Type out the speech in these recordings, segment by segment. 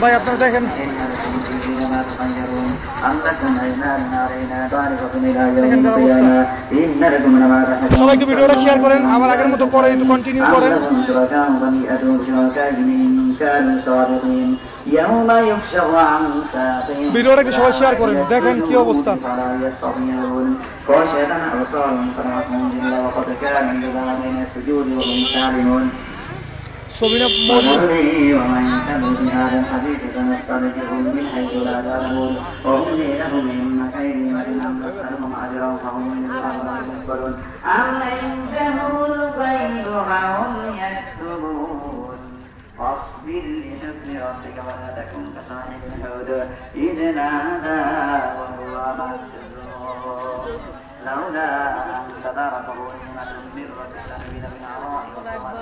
ভাই আপনারা দেখেন সবাইকে ভিডিওটা শেয়ার করেন, আমার আগের মতো করে একটু কন্টিনিউ করেন। ভিডিওটা একটু সবাই শেয়ার করেন, দেখেন কি অবস্থা। সবিনা واصبر لحكم ربك ولا تكن كصاحب الحوت إذ نادى وهو مكذوب لولا أن تداركه نعمة من ربك لنبذ بالعراء وهو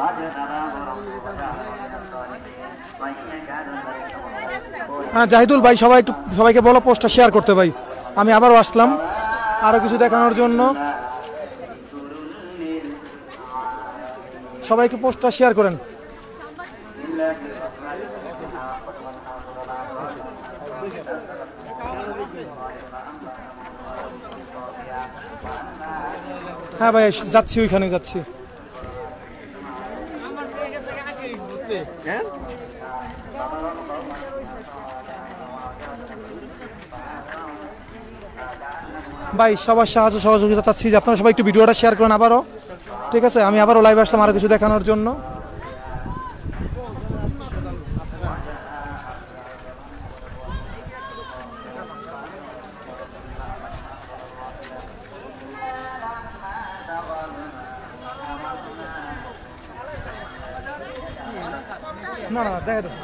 قد تراه ربه وجعله من الصالحين وإن كان হ্যাঁ জাহিদুল ভাই, সবাইকে বলো পোস্টটা শেয়ার করতে ভাই। আমি আবারও আসলাম আরো কিছু দেখানোর জন্য, সবাইকে পোস্টটা শেয়ার করেন। হ্যাঁ ভাই যাচ্ছি, ওইখানে যাচ্ছি। ভাই সবার সাহায্য সহযোগিতা চাচ্ছি যে আপনারা সবাই একটু ভিডিওটা শেয়ার করেন আবারও, ঠিক আছে? আমি আবারও লাইভে আসলাম আরো কিছু দেখানোর জন্য। না না দেখা যাচ্ছে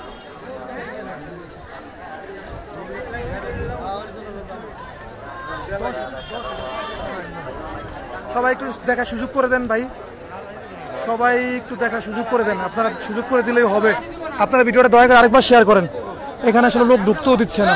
সবাই একটু দেখার সুযোগ করে দেন ভাই, সবাই একটু দেখার সুযোগ করে দেন। আপনারা সুযোগ করে দিলেই হবে। আপনারা ভিডিওটা দয়া করে আরেকবার শেয়ার করেন, এখানে আসলে লোক ঢুকতেও দিচ্ছে না।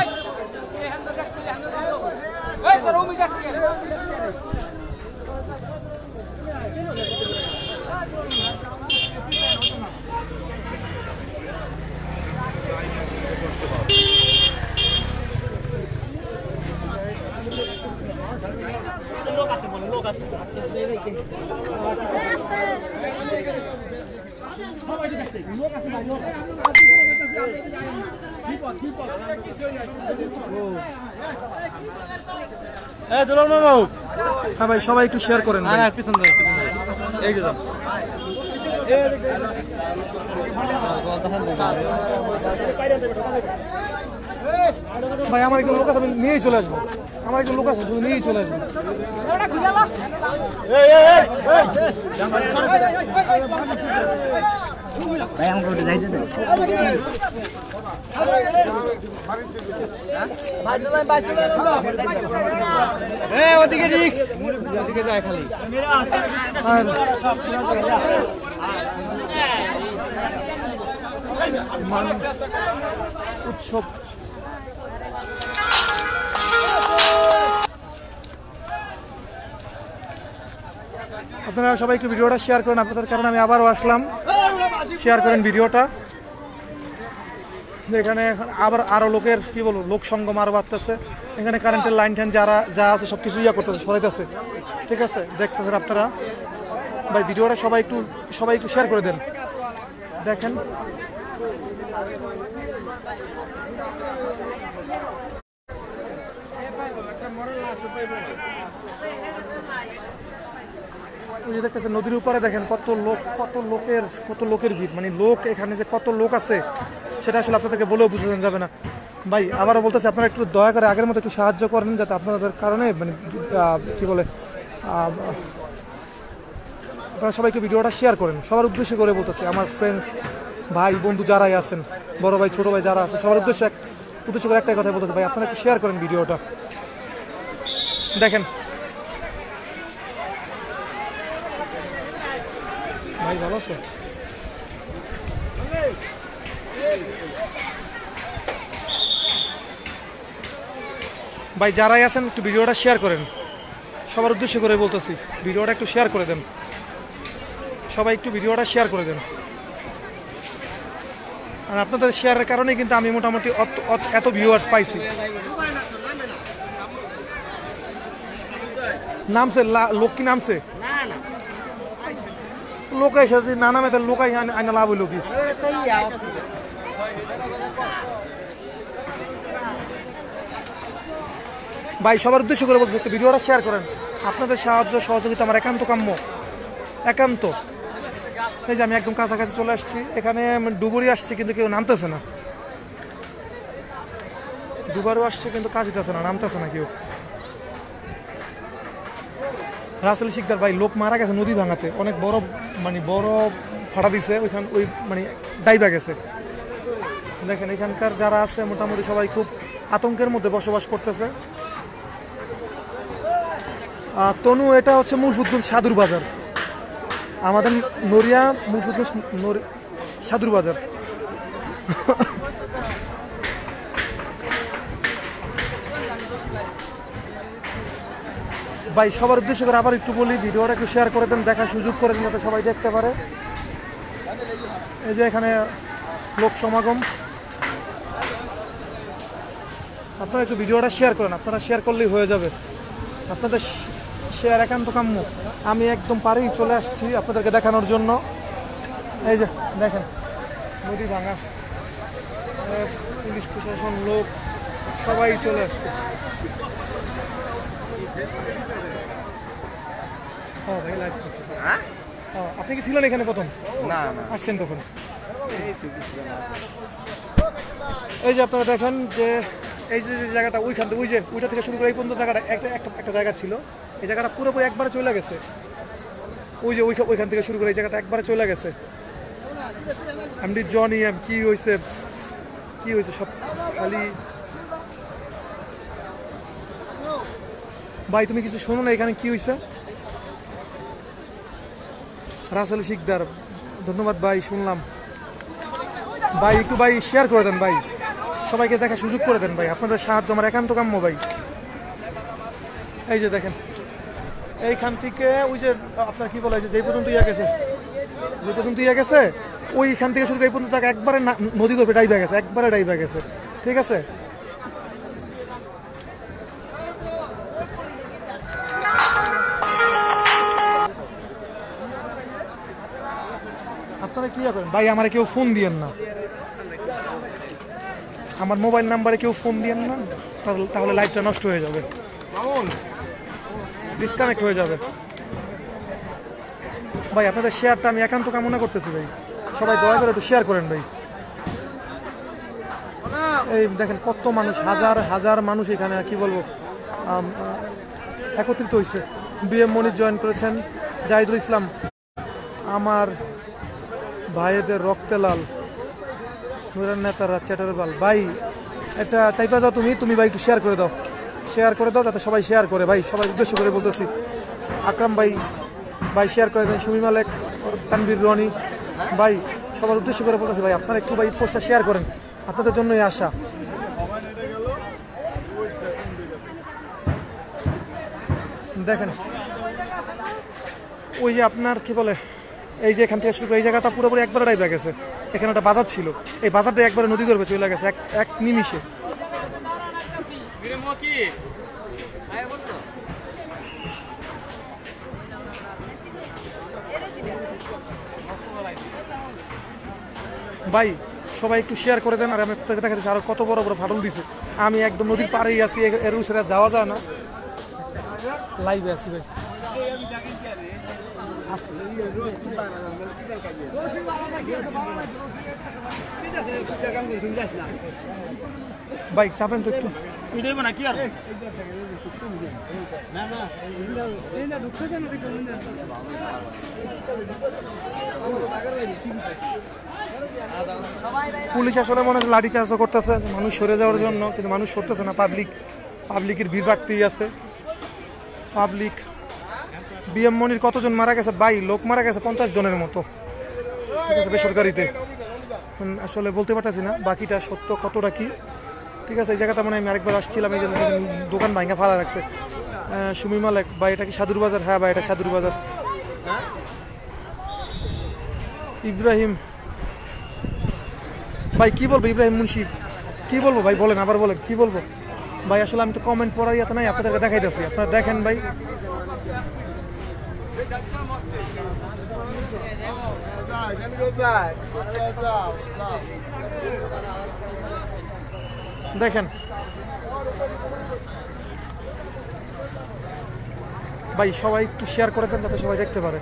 হ্যাঁ ভাই সবাই একটু শেয়ার করেন। ভাই আমার একজন লোক আছে, আমি নিয়েই চলে আসবো। আমার একজন লোক আছে, শুধু নিয়েই চলে আসবো। ওদিকে যায় খালি উৎসব। আপনারা সবাই একটু ভিডিওটা শেয়ার করেন, আপনাদের কারণে আমি আবারও আসলাম। শেয়ার করেন ভিডিওটা। এখানে আবার আরো লোকের কি বলবো লোক সঙ্গম আরো বাড়তেছে। এখানে কারেন্টের লাইন ট্যান যা আছে সব কিছু ইয়া করতেছে, সরাইতেছে, ঠিক আছে? দেখতেছেন আপনারা ভাই ভিডিওটা সবাই একটু শেয়ার করে দেন, দেখেন। দেখতেছেন নদীর উপরে দেখেন কত লোকের ভিড়, মানে লোক এখানে যে কত লোক আছে সেটা আসলে আপনাদেরকে বলেও বোঝানো যাবে না। ভাই আবারও বলতেছি আপনারা একটু দয়া করে আগের মতো একটু সাহায্য করেন, যাতে আপনাদের কারণে মানে কি বলে আপনারা সবাইকে ভিডিওটা শেয়ার করেন। সবার উদ্দেশ্য করে বলতেছি, আমার ফ্রেন্ডস ভাই বন্ধু যারাই আছেন, বড় ভাই ছোট ভাই যারা আছে, সবার উদ্দেশ্য করে একটাই কথা বলতেছি, ভাই আপনারা একটু শেয়ার করেন ভিডিওটা। দেখেন ভাই ভালো আছে ভাই, যারাই আছেন একটু ভিডিওটা শেয়ার করেন, সবার উদ্দেশ্য করে বলতেছি ভিডিওটা একটু শেয়ার করে দেন। সবাই একটু ভিডিওটা শেয়ার করে দেন। আর আপনাদের শেয়ারের কারণেই কিন্তু আমি মোটামুটি এত ভিউয়ার্স পাইছি। নামছে লোক কি নামছে? লোক এসে যদি না নামে তাহলে লোকাই আইনা লাভ হইল কি? ভাই সবার উদ্দেশ্য করে বলছি একটু ভিডিওটা শেয়ার করেন। আপনাদের সাহায্য সহযোগিতা আমার একান্ত কাম্য, একান্ত। এই যে আমি একদম কাছাকাছি চলে আসছি, এখানে ডুবুরি আসছি কিন্তু কেউ নামতেছে না। দুবারও আসছে কিন্তু কাজ দিতেছে না, নামতেছে না কেউ। রাসেল শিকদার ভাই লোক মারা গেছে নদী ভাঙাতে, অনেক বড় মানে বড় ফাটা দিছে ওইখান, ওই মানে ডাইবা গেছে। দেখেন এখানকার যারা আছে মোটামুটি সবাই খুব আতঙ্কের মধ্যে বসবাস করতেছে। তনু এটা হচ্ছে মুরফুদগঞ্জ সাদুর বাজার, আমাদের নড়িয়া মুরফুদগঞ্জ সাদুর বাজার। ভাই সবার উদ্দেশ্য করে আবার একটু বলি, ভিডিওটা একটু শেয়ার করে দেন, দেখার সুযোগ করে দিন যাতে সবাই দেখতে পারে। এই যে এখানে লোক সমাগম, আপনারা একটু ভিডিওটা শেয়ার করেন, আপনারা শেয়ার করলেই হয়ে যাবে। আপনাদের শেয়ার একান্ত কাম্য। আমি একদম পারেই চলে আসছি আপনাদেরকে দেখানোর জন্য। এই যে দেখেন নদী ভাঙা, পুলিশ প্রশাসন লোক সবাই চলে আসছে। ভাই লাইভ আপনি কি ছিলেন এখানে প্রথম? না আসছেন তখন? এই যে আপনারা দেখেন যে এই যে জায়গাটা ওইখান থেকে, ওই যে ওইটা থেকে শুরু করে এই পর্যন্ত জায়গাটা একটা জায়গা ছিল, এই জায়গাটা পুরোপুরি একবারে চলে গেছে। ওই যে ওইখান থেকে শুরু করে এই জায়গাটা একবারে চলে গেছে। এমডি জনি কি হয়েছে সব খালি। ভাই তুমি কিছু শোনো না এখানে কি হয়েছে? রাসেল শিকদার ধন্যবাদ ভাই, শুনলাম ভাই। একটু ভাই শেয়ার করে দেন ভাই, সবাইকে দেখার সুযোগ করে দেন ভাই, আপনাদের সাহায্য আমার একান্ত কাম্য ভাই। এই যে দেখেন এইখান থেকে ওই যে আপনার কি বলে যে পর্যন্ত ইয়া গেছে ওইখান থেকে শুরু করে এই পর্যন্ত জায়গা একবারে নদী করবে ডাইবা গেছে, একবারে ডাইবা গেছে। ঠিক আছে, আপনারা কি করেন ভাই? আমার কেউ ফোন দিয়েন না, আমার মোবাইল নাম্বারে কেউ ফোন দিয়েন না, তাহলে লাইভটা নষ্ট হয়ে যাবে, ডিসকানেক্ট হয়ে যাবে। ভাই আপনাদের শেয়ারটা আমি একান্ত কামনা করতেছি ভাই, সবাই দয়া করে একটু শেয়ার করেন ভাই। এই দেখেন কত মানুষ, হাজার হাজার মানুষ এখানে কি বলবো একত্রিত হয়েছে। বিএম মনির জয়েন করেছেন, জাহিদুল ইসলাম আমার ভাইদের রক্তে লাল, নুরের নেতারা চ্যাটার বাল। ভাই একটা চাইপা যাও তুমি ভাই একটু শেয়ার করে দাও যাতে সবাই শেয়ার করে ভাই, সবাই উদ্দেশ্য করে বলতেছি। আকরাম ভাই শেয়ার করে দেন, সুমি মালেক, তানভীর রনি ভাই সবার উদ্দেশ্য করে বলতেছি ভাই আপনারা একটু ভাই পোস্টটা শেয়ার করেন, আপনাদের জন্যই আশা। দেখেন ওই যে আপনার কি বলে এই যে এখান থেকে শুরু করে এই জায়গাটা পুরোপুরি একবারে ডাইবা গেছে। এখানে একটা বাজার ছিল, এই বাজারটা একবারে নদী করবে চলে গেছে এক নিমিষে। ভাই সবাই একটু শেয়ার করে দেন। আর আমি আপনাকে দেখা যাচ্ছে আরো কত বড় বড় ফাটল দিছে, আমি একদম নদীর পাড়েই আছি, এর উসরে যাওয়া যায় না, লাইভে আছি ভাই। বাইক চাপেন তো একটু, পুলিশ আসলে মনে হয় লাঠি চার্জও করতেছে মানুষ সরে যাওয়ার জন্য, কিন্তু মানুষ সরতেছে না। পাবলিকের ভিড় বাড়তেই আছে। পাবলিক বিএম মনির কতজন মারা গেছে ভাই? লোক মারা গেছে 50 জনের মতো, ঠিক আছে, বেসরকারিতে। আসলে বলতে পারতেছি না বাকিটা সত্য কতটা কি। ঠিক আছে, এই জায়গাটা মানে আমি আরেকবার আসছিলাম, এই যে দোকান ভাঙা ফালা রাখছে। সুমি মালেক ভাই এটা কি সাদুর বাজার? হ্যাঁ ভাই এটা সাদুর বাজার। ইব্রাহিম ভাই কি বলবো, ইব্রাহিম মুন্সি কি বলবো ভাই, বলেন আবার বলেন কি বলবো ভাই। আসলে আমি তো কমেন্ট পড়ার ইয়েতে নাই, আপনাদেরকে দেখাইতেছি, আপনারা দেখেন ভাই। দেখেন ভাই, সবাই একটু শেয়ার করে দেন যাতে সবাই দেখতে পারে।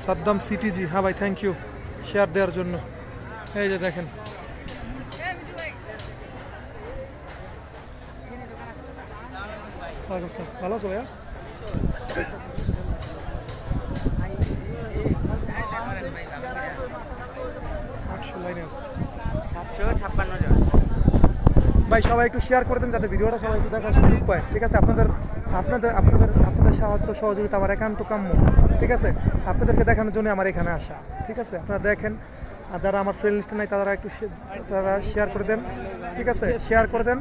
সাদ্দাম সিটিজি, হ্যাঁ ভাই থ্যাংক ইউ শেয়ার দেওয়ার জন্য। এই যে দেখেন ভালো আছো ভাইয়া? ভাই সবাই একটু শেয়ার করে দেন যাতে ভিডিওটা সবাই একটু দেখার সুযোগ পায়, ঠিক আছে? আপনাদের আপনাদের আপনাদের আপনাদের সাহায্য সহযোগিতা আমার একান্ত কাম্য, ঠিক আছে? আপনাদেরকে দেখানোর জন্য আমার এখানে আসা, ঠিক আছে? আপনারা দেখেন, আর যারা আমার ফ্রেন্ড লিস্টে নাই তারা একটু তারা শেয়ার করে দেন, ঠিক আছে? শেয়ার করে দেন,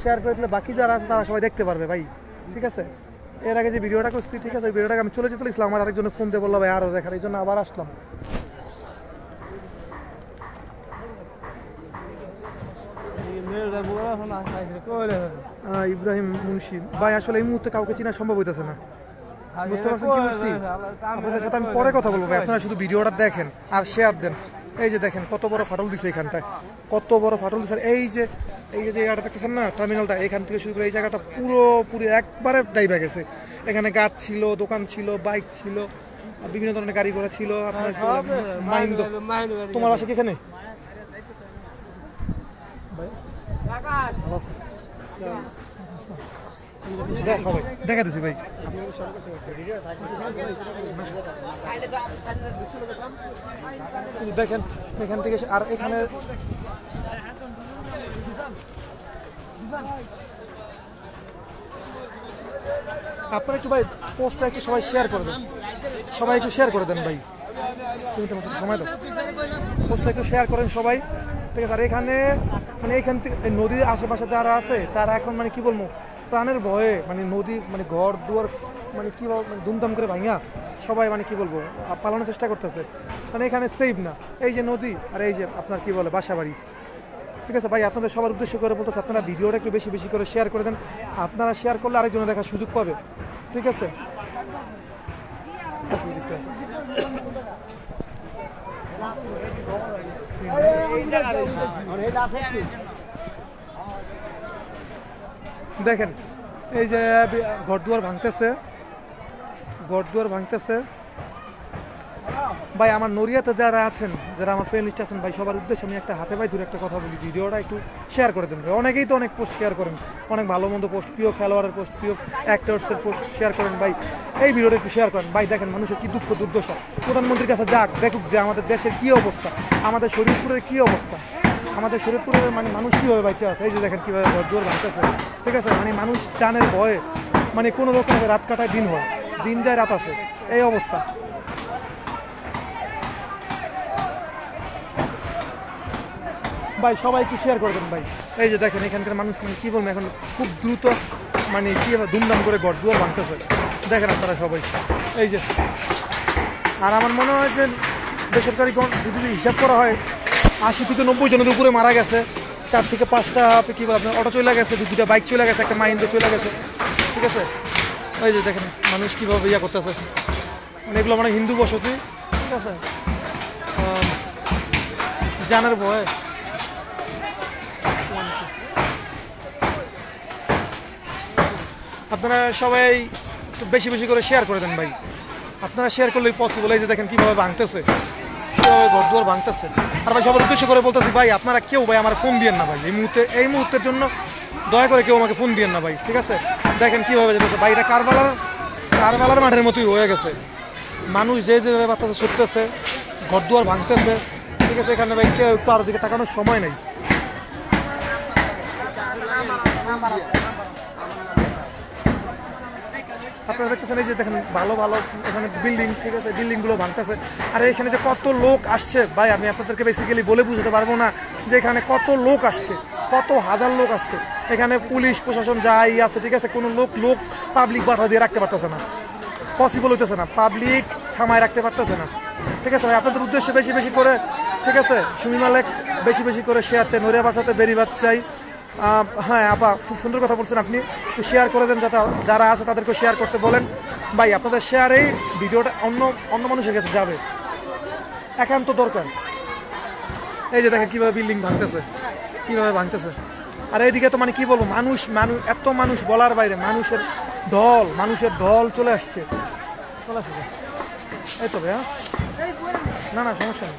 শেয়ার করে দিলে বাকি যারা আছে তারা সবাই দেখতে পারবে ভাই, ঠিক আছে? এর আগে যে ভিডিওটা করছি, ঠিক আছে, ওই ভিডিওটাকে আমি চলে যেতে বলেছিলাম, আমার আরেকজনে ফোন দিয়ে বললো ভাই আরও দেখার, এই জন্য আবার আসলাম। ইব্রাহিম মুন্সি ভাই, আসলে এই মুহূর্তে কাউকে চেনা সম্ভব হইতেছে না, বুঝতে পারছেন কি বলছি? আপনাদের সাথে আমি পরে কথা বলবো ভাই, আপনারা শুধু ভিডিওটা দেখেন আর শেয়ার দেন। এই যে দেখেন কত বড় ফাটল দিছে এখানটায়, কত বড় ফাটল দিছে। এই যে জায়গাটা দেখতেছেন না, টার্মিনালটা, এখান থেকে শুরু করে এই জায়গাটা পুরোপুরি একবারে ডাইবা গেছে। এখানে গাছ ছিল, দোকান ছিল, বাইক ছিল, বিভিন্ন ধরনের গাড়ি ঘোড়া ছিল। আপনার তোমার আছে কি এখানে? দেখা দিছি ভাই, দেখেন এখান থেকে। আর এখানে আপনারা একটু ভাই পোস্টটা একটু সবাই শেয়ার করে দেন, সবাই একটু শেয়ার করে দেন ভাই, সময় দাও, পোস্টটা একটু শেয়ার করেন সবাই, ঠিক আছে? আর এখানে মানে এইখান থেকে নদীর আশেপাশে যারা আছে তারা এখন মানে কি বলবো, প্রাণের ভয়ে মানে নদী মানে ঘর দুয়ার মানে কি মানে ধুমধাম করে ভাঙা সবাই মানে কি বলবো পালানোর চেষ্টা করতেছে, মানে এখানে সেফ না। এই যে নদী আর এই যে আপনার কি বলে বাসা বাড়ি, ঠিক আছে ভাই? আপনাদের সবার উদ্দেশ্য করে বলতেছে, আপনারা ভিডিওটা একটু বেশি বেশি করে শেয়ার করে দেন। আপনারা শেয়ার করলে আরেকজনে দেখার সুযোগ পাবে, ঠিক আছে? দেখেন এই যে ঘরদুয়ার ভাঙতেছে, ঘরদুয়ার ভাঙতেছে ভাই। আমার নড়িয়াতে যারা আছেন, যারা আমার ফ্রেন্ড লিস্ট আছেন ভাই, সবার উদ্দেশ্যে আমি একটা হাতে ভাই ধরে একটা কথা বলি, ভিডিওটা একটু শেয়ার করে দেন ভাই। অনেকেই তো অনেক পোস্ট শেয়ার করেন, অনেক ভালো মন্দ পোস্ট, প্রিয় খেলোয়াড়ের পোস্ট, প্রিয় অ্যাক্টরসের পোস্ট শেয়ার করেন ভাই। এই ভিডিওটা একটু শেয়ার করেন ভাই। দেখেন মানুষের কি দুঃখ দুর্দশা, প্রধানমন্ত্রীর কাছে যাক, দেখুক যে আমাদের দেশের কী অবস্থা, আমাদের শরীরপুরের কী অবস্থা, আমাদের শরীরপুরের মানে মানুষ কীভাবে বেঁচে আছে। এই যে দেখেন কীভাবে ঘরদুয়ার ভাঙতেছে, ঠিক আছে? মানে মানুষ জানের ভয়ে মানে কোনো রকম রাত কাটায় দিন হয়, দিন যায় রাত আসে, এই অবস্থা ভাই। সবাই একটু শেয়ার করে দেন ভাই। এই যে দেখেন এখানকার মানুষ মানে কী বলবো, এখন খুব দ্রুত মানে কী ধুমধাম করে ঘর দুয়ার ভাঙতেছে, দেখেন আপনারা সবাই। এই যে আর আমার মনে হয় যে বেসরকারি যদি হিসাব করা হয় 80 থেকে 90 জনের উপরে মারা গেছে, 4 থেকে 5টা কী বলে আপনার অটো চলে গেছে, 2টা বাইক চলে গেছে, একটা মাহিন্দ্রা চলে গেছে, ঠিক আছে? এই যে দেখেন মানুষ কীভাবে ইয়া করতেছে, মানে এগুলো মানে হিন্দু বসতি, ঠিক আছে? জানার ভয় আপনারা সবাই একটু বেশি বেশি করে শেয়ার করে দেন ভাই। আপনারা শেয়ার করলেই পসিবল। এই যে দেখেন কীভাবে ভাঙতেছে, কীভাবে ঘর দুয়ার ভাঙতেছে। আর ভাই সবার উদ্দেশ্য করে বলতেছি ভাই, আপনারা কেউ ভাই আমার ফোন দিয়েন না ভাই, এই মুহূর্তের জন্য দয়া করে কেউ আমাকে ফোন দিয়েন না ভাই, ঠিক আছে? দেখেন কীভাবে যেতেছে ভাই, এটা কারবালার মাঠের মতোই হয়ে গেছে। মানুষ যে যেভাবে বাচ্চাতে ছুটতেছে, ঘর দুয়ার ভাঙতেছে, ঠিক আছে? এখানে ভাই কেউ কারোর দিকে তাকানোর সময় নেই। আপনারা দেখতেছেন এই যে দেখেন ভালো ভালো এখানে বিল্ডিং, ঠিক আছে? বিল্ডিংগুলো ভাঙতেছে। আর এখানে যে কত লোক আসছে ভাই, আমি আপনাদেরকে বেসিক্যালি বলে বুঝতে পারবো না যে এখানে কত লোক আসছে। কত হাজার লোক আসছে এখানে, পুলিশ প্রশাসন যাই আছে, ঠিক আছে, কোনো লোক পাবলিক বাধা দিয়ে রাখতে পারতেছে না, পসিবল হইতেছে না, পাবলিক থামায় রাখতে পারতেছে না, ঠিক আছে ভাই। আপনাদের উদ্দেশ্যে বেশি বেশি করে, ঠিক আছে, সুমি মালেক বেশি বেশি করে শেয়ার চাই, নড়িয়া বাসাতে বেরিবাদ চাই। হ্যাঁ আপা, খুব সুন্দর কথা বলছেন আপনি, একটু শেয়ার করে দেন, যাতে যারা আছে তাদেরকে শেয়ার করতে বলেন ভাই। আপনাদের শেয়ারেই ভিডিওটা অন্য মানুষের কাছে যাবে, একান্ত দরকার। এই যে দেখেন কীভাবে বিল্ডিং ভাঙতেছে, কীভাবে ভাঙতেছে। আর এইদিকে তো মানে কি বলবো, মানুষ এত মানুষ বলার বাইরে, মানুষের ঢল চলে আসছে। এই তো ভাইয়া, না সমস্যা নেই।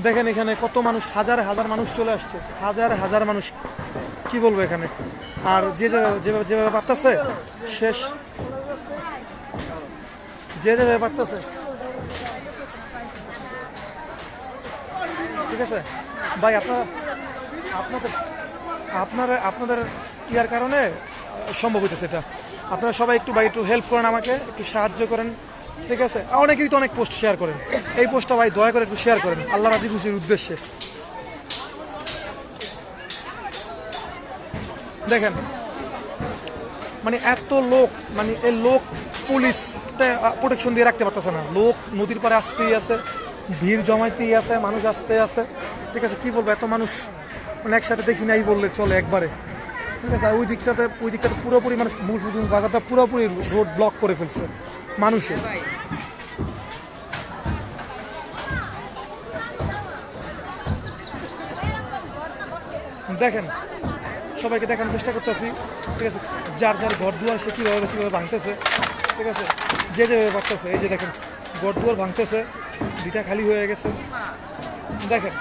দেখেন এখানে কত মানুষ, হাজার হাজার মানুষ চলে আসছে, হাজার মানুষ, কি বলবো এখানে। আর যেভাবে পারতেছে শেষ, যেভাবে পারতেছে, ঠিক আছে ভাই। আপনাদের ইয়ার কারণে সম্ভব হইতেছে এটা। আপনারা সবাই একটু ভাই একটু হেল্প করেন, আমাকে একটু সাহায্য করেন, ঠিক আছে। অনেকেই তো অনেক পোস্ট শেয়ার করেন, এই পোস্টটা ভাই দয়া করে একটু শেয়ার করেন আল্লাহ রাজি খুশির উদ্দেশ্যে। দেখেন মানে এত লোক, মানে এই লোক পুলিশ প্রোটেকশন দিয়ে রাখতে পারতেছে না, লোক নদীর পারে আসতেই আছে, ভিড় জমাইতেই আছে, মানুষ আসতে আছে, ঠিক আছে। কি বলবো, এত মানুষ মানে একসাথে দেখি নাই বললে চলে একবারে, ঠিক আছে। ওই দিকটাতে পুরোপুরি মানুষ, মূল বাজারটা পুরোপুরি রোড ব্লক করে ফেলছে মানুষের। দেখেন সবাইকে দেখানোর চেষ্টা করতেছি, ঠিক আছে, যার ঘর দুয়ার সে কীভাবে ভাঙতেছে, ঠিক আছে, যেভাবে ভাঙতেছে। এই যে দেখেন ঘর দুয়ার ভাঙতেছে, দুইটা খালি হয়ে গেছে, দেখেন।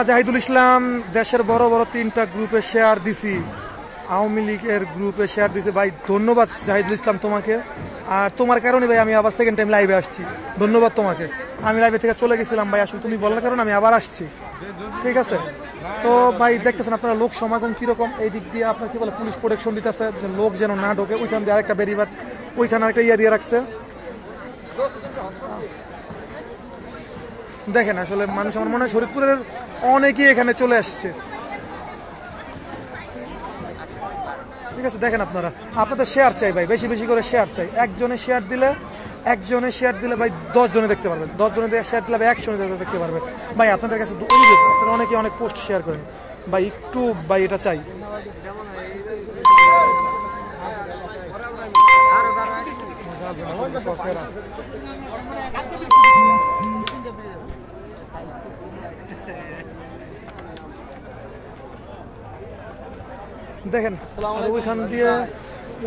জাহিদুল ইসলাম, দেশের বড় 3টা গ্রুপে শেয়ার দিছি, আওয়ামী লীগের গ্রুপে শেয়ার দিছি ভাই। ধন্যবাদ জাহিদুল ইসলাম তোমাকে, আর তোমার কারণে ভাই আমি আবার সেকেন্ড টাইম লাইভে আসছি, ধন্যবাদ তোমাকে। আমি লাইভে থেকে চলে গেছিলাম ভাই, আসলে তুমি বলার কারণে আমি আবার আসছি, ঠিক আছে। তো ভাই দেখতেছেন আপনারা লোক সমাগম কীরকম, এই দিক দিয়ে আপনার কি বলে পুলিশ প্রোটেকশন দিতেছে, যে লোক যেন না ঢোকে। ওইখান দিয়ে আরেকটা বেরিবাদ, ওইখানে আরেকটা ইয়া দিয়ে রাখছে। দেখেন আসলে মানুষ, আমার মনে হয় শরীয়তপুরের অনেকেই এখানে চলে আসছে, ঠিক আছে। দেখেন আপনাদের শেয়ার চাই ভাই, বেশি বেশি করে শেয়ার চাই। একজনে শেয়ার দিলে ভাই 10 জনে দেখতে পারবেন, 10 জনে শেয়ার দিলে ভাই 100 জনে দেখতে পারবেন ভাই। আপনাদের কাছে অনুরোধ, আপনারা অনেক পোস্ট শেয়ার করেন ভাই, একটু ভাই এটা চাই। দেখেন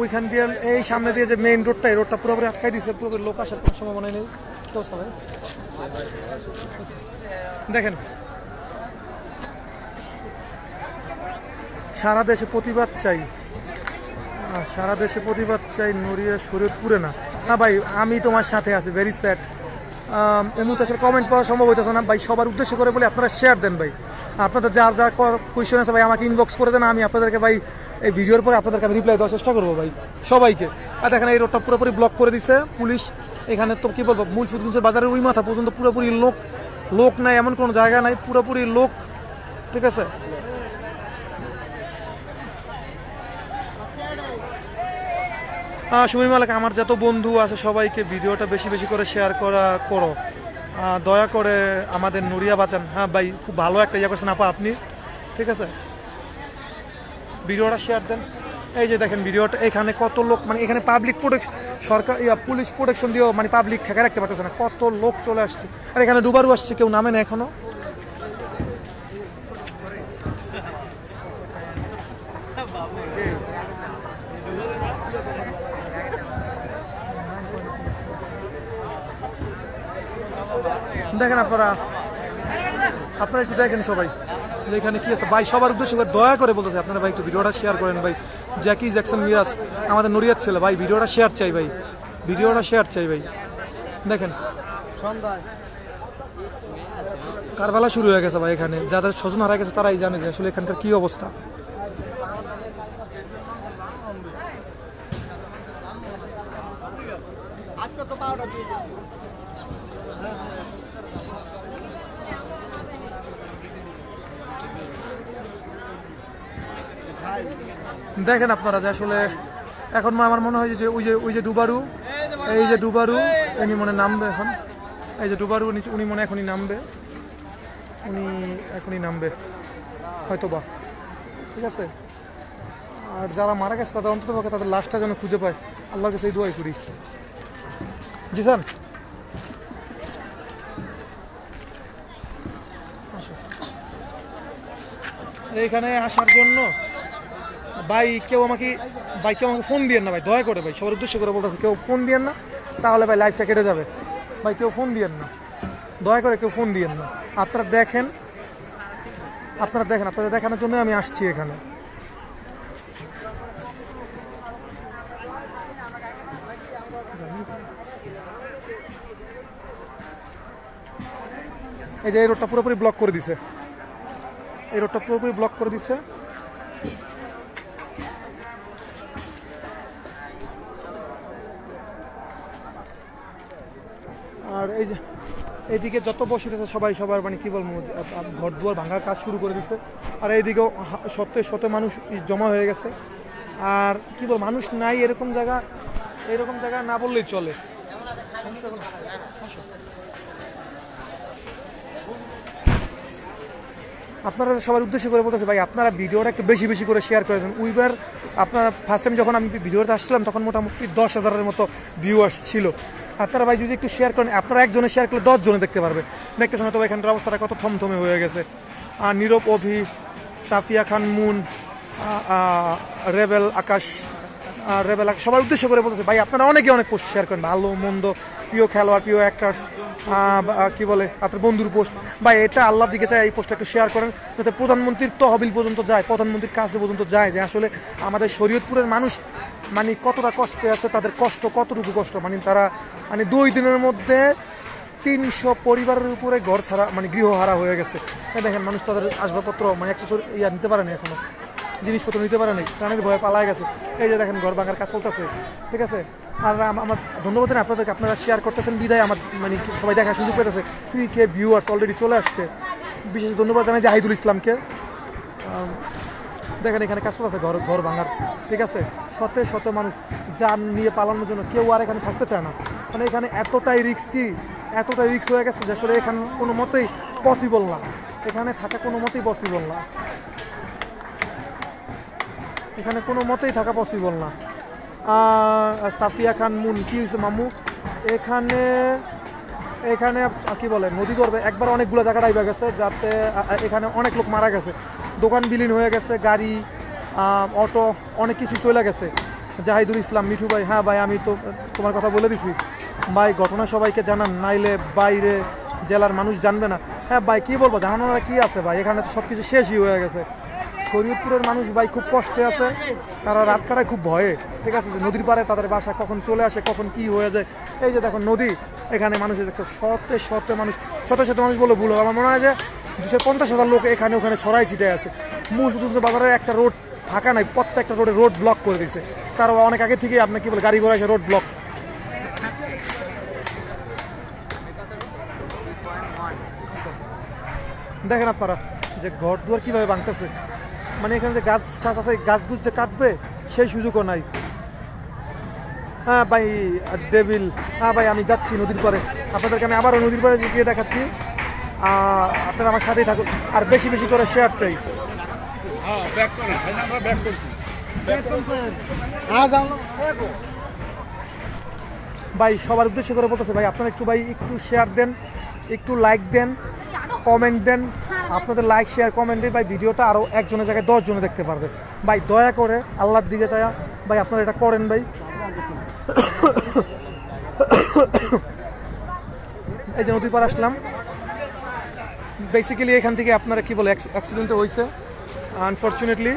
ওইখান দিয়ে এই সামনে দিয়ে যে মেইন রোডটা, এই রোডটা পুরোপুরি আটকাই দিচ্ছে, পুরোপুরি লোক আসার কোনো সম্ভাবনা নেই। দেখেন সারা দেশে প্রতিবাদ চাই, নড়িয়া শরীয়তপুরে না। ভাই আমি তোমার সাথে আছি, ভেরি স্যাড। এই মুহূর্তে আসলে কমেন্ট পাওয়া সম্ভব হইতেছে না ভাই, সবার উদ্দেশ্য করে বলে আপনারা শেয়ার দেন ভাই। আপনাদের যার কোয়েশ্চেন আছে ভাই আমাকে ইনবক্স করে দেন, আমি আপনাদেরকে ভাই এই ভিডিওর পরে আপনাদেরকে আমি রিপ্লাই দেওয়ার চেষ্টা করবো ভাই সবাইকে। আর দেখেন এই রোডটা পুরোপুরি ব্লক করে দিছে পুলিশ। এখানে তো কি বলবো, মূল ফুটগুঞ্জের বাজারের ওই মাথা পর্যন্ত পুরোপুরি লোক নাই, এমন কোনো জায়গা নাই, পুরোপুরি লোক, ঠিক আছে। সুমি মালিক, আমার যত বন্ধু আছে সবাইকে ভিডিওটা বেশি বেশি করে শেয়ার করো, দয়া করে আমাদের নড়িয়া বাঁচান। হ্যাঁ ভাই, খুব ভালো একটা ইয়ে করছেন আপা আপনি, ঠিক আছে, ভিডিওটা শেয়ার দেন। এই যে দেখেন ভিডিওটা, এখানে কত লোক, মানে এখানে পাবলিক সরকার পুলিশ প্রোটেকশন দিয়েও মানে পাবলিক ঠেকা রাখতে পারতেছে না, কত লোক চলে আসছে। আর এখানে ডুবারু আসছে, কেউ নামে না এখনো। দেখেন আপনারা একটু দেখেন সবাই যে এখানে কি আছে ভাই। সবার উদ্দেশ্য করে দয়া করে বলতেছে আপনারা ভাই একটু ভিডিওটা শেয়ার করেন ভাই। জ্যাকসন মিরাজ আমাদের নড়িয়ার ছেলে ভাই, ভিডিওটা শেয়ার চাই ভাই, দেখেন কারবালা শুরু হয়ে গেছে ভাই। এখানে যাদের স্বজন হারা গেছে তারাই জানে যে আসলে এখানকার কি অবস্থা। দেখেন আপনারা যে আসলে এখন আমার মনে হয় যে ওই যে ডুবারু, এই যে ডুবারু উনি মনে নামবে এখন, এই যে ডুবারু উনি মনে এখনই নামবে, উনি এখনই নামবে হয়তোবা, ঠিক আছে। আর যারা মারা গেছে তাদের অন্তত পক্ষে তাদের লাশটা যেন খুঁজে পায়, আল্লাহর কাছে এই দোয়াই করি। জি স্যার, এইখানে আসার জন্য ভাই কেউ আমাকে ফোন দিয়েন না ভাই, দয়া করে ভাই, সবার উদ্দেশ্য করে বলতেছে, কেউ ফোন দিয়েন না, তাহলে ভাই লাইফটা কেটে যাবে। ভাই কেউ ফোন দিয়েন না, দয়া করে কেউ ফোন দিয়েন না। আপনারা দেখেন, আপনাদের দেখানোর জন্য আমি আসছি এখানে। এই যে এই রোডটা পুরোপুরি ব্লক করে দিছে, এই রোডটা পুরোপুরি ব্লক করে দিছে। আর এই যে এইদিকে যত বসে আছে সবাই সবার মানে কি বলবো ঘর দুয়ার ভাঙার কাজ শুরু করে দিছে। আর এইদিকেও শত মানুষ জমা হয়ে গেছে। আর কি বল, মানুষ নাই এরকম জায়গা না বললেই চলে। আপনারা সবার উদ্দেশ্য করে বলতেছে ভাই আপনারা ভিডিওটা একটু বেশি বেশি করে শেয়ার করেছেন। উইবার আপনারা ফার্স্ট টাইম যখন আমি ভিডিওতে আসলাম তখন মোটামুটি 10,000-এর মতো ভিউয়ার্স ছিল। আপনারা ভাই যদি একটু শেয়ার করেন, আপনারা একজনে শেয়ার করলে 10 জনে দেখতে পারবে। দেখতেছেন হয়তো এখানকার অবস্থাটা কত থমথমে হয়ে গেছে। আর নীরব অভি, সাফিয়া খান মুন, রেবেল আকাশ সবার উদ্দেশ্য করে বলতেছে ভাই আপনারা অনেক পোস্ট শেয়ার করেন, ভালো মন্দ, প্রিয় খেলোয়াড়, প্রিয় অ্যাক্টার্স, কি বলে আপনার বন্ধুর পোস্ট। ভাই এটা আল্লাহর দিকে চাই, এই পোস্টটা একটু শেয়ার করেন যাতে প্রধানমন্ত্রীর তহবিল পর্যন্ত যায়, প্রধানমন্ত্রীর কাছে পর্যন্ত যায়, যে আসলে আমাদের শরীয়তপুরের মানুষ মানে কতটা কষ্টে আছে, তাদের কষ্ট কতটুকু কষ্ট। মানে তারা মানে 2 দিনের মধ্যে 300 পরিবারের উপরে ঘর ছাড়া মানে গৃহহারা হয়ে গেছে। দেখেন মানুষ তাদের আসবাবপত্র মানে একটা নিতে পারেনি, এখনো জিনিসপত্র নিতে পারেনি, প্রাণের ভয়ে পালায় গেছে। এই যে দেখেন ঘর ভাঙার কাজ চলতেছে, ঠিক আছে। আর আমার ধন্যবাদ জানাই আপনাদেরকে, আপনারা শেয়ার করতেছেন বিদায় আমার মানে সবাই দেখার সুযোগ পেতেছে। 3K ভিউয়ার্স অলরেডি চলে আসছে। বিশেষ ধন্যবাদ জানাই জাহিদুল ইসলামকে। দেখেন এখানে কাজ চলতেছে ঘর ভাঙার, ঠিক আছে। শত মানুষ যান নিয়ে পালানোর জন্য কেউ আর এখানে থাকতে চায় না। মানে এখানে এতটাই রিস্ক হয়ে গেছে যে আসলে এখানে কোনো মতেই পসিবল না, এখানে থাকা কোনো মতেই পসিবল না, এখানে কোনো মতেই থাকা পসিবল না। সাফিয়া খান মুন, কি হয়েছে মামু? এখানে কি বলে নদী গর্ভে একবার অনেকগুলো জায়গা ডাইবা গেছে, যাতে এখানে অনেক লোক মারা গেছে, দোকান বিলীন হয়ে গেছে, গাড়ি অটো অনেক কিছু চলে গেছে। জাহিদুল ইসলাম, মিঠু ভাই, হ্যাঁ ভাই আমি তো তোমার কথা বলে দিছি ভাই, ঘটনা সবাইকে জানান, নাইলে বাইরে জেলার মানুষ জানবে না। হ্যাঁ ভাই কী বলবো, জানানোর কি আছে ভাই, এখানে তো সব কিছু শেষই হয়ে গেছে। শরীয়তপুরের মানুষ ভাই খুব কষ্টে আছে, তারা রাত কাটায় খুব ভয়ে, ঠিক আছে। নদীর পাড়ে তাদের বাসা কখন চলে আসে, কখন কি হয়ে যায়। এই যে দেখো নদী, এখানে মানুষের দেখছো শত মানুষ বলে ভুল, আমার মনে হয় যে 250,000 লোক এখানে ওখানে ছড়াই ছিটাই আছে। মূল বাজারের একটা রোড ফাঁকা নাই, প্রত্যেকটা রোডে রোড ব্লক করে দিয়েছে। তারা অনেক আগে থেকে আপনার কি বলে গাড়ি ঘোড়া এসে রোড ব্লক। দেখেন আপনারা যে ঘর দুয়ার কীভাবে ভাঙতেছে, মানে এখানে যে গাছ আছে, গাছগুছ যে কাটবে সেই সুযোগও নাই। হ্যাঁ ভাই ডেভিল, হ্যাঁ ভাই আমি যাচ্ছি নদীর পাড়ে, আপনাদেরকে আমি আবারও নদীর পাড়ে গিয়ে দেখাচ্ছি। আপনারা আমার সাথেই থাকুন, আর বেশি বেশি করে শেয়ার চাই। ভাই সবার উদ্দেশ্য করে বলতেছে ভাই আপনারা একটু শেয়ার দেন, একটু লাইক দেন, কমেন্ট দেন। আপনাদের লাইক শেয়ার কমেন্টে ভাই ভিডিওটা আরও একজনের জায়গায় 10 জনে দেখতে পারবে। ভাই দয়া করে আল্লাহর দিকে চায়া ভাই আপনারা এটা করেন ভাই। এই যে নদীর পার আসলাম, বেসিক্যালি এখান থেকে আপনারা কি বলে অ্যাক্সিডেন্ট হয়েছে আনফর্চুনেটলি।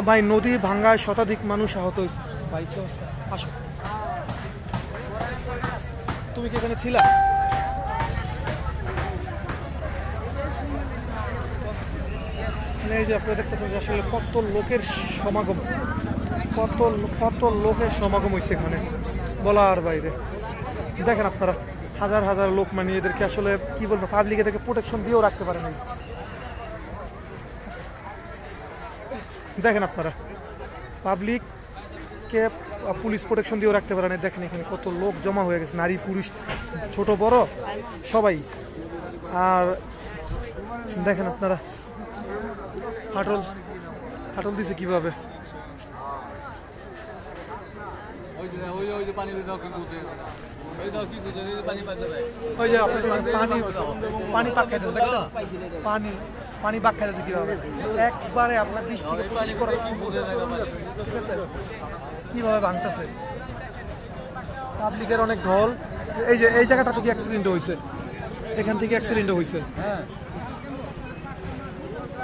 ভাই নদী ভাঙ্গায় শতাধিক মানুষ আহত হয়েছে। ভাই কি অবস্থা, আসো তুমি কি এখানে ছিলা? এই যে আপনারা দেখতেছেন যে আসলে কত লোকের সমাগম। কত কত লোকের সমাগম হয়েছে এখানে বলার বাইরে। দেখেন আপনারা হাজার হাজার লোক, মানে এদেরকে আসলে কি বলবো, পাবলিক এদেরকে প্রোটেকশন দিয়েও রাখতে পারে নাই। দেখেন আপনারা পাবলিককে পুলিশ প্রোটেকশন দিয়েও রাখতে পারে না। দেখেন এখানে কত লোক জমা হয়ে গেছে, নারী পুরুষ ছোট বড় সবাই। আর দেখেন আপনারা হাটল হাটল দিছে কিভাবে। ওই যে আপনার পানি পানি পাক খাইতেছে, দেখছেন পানি পানি পাক খাইতেছে কিভাবে, একবারে আপনার 20 থেকে 25 করে, ঠিক আছে কিভাবে ভাঙতেছে। পাবলিকের অনেক ঢল। এই যে এই জায়গাটা থেকে অ্যাক্সিডেন্ট হয়েছে, এখান থেকে অ্যাক্সিডেন্ট হয়েছে।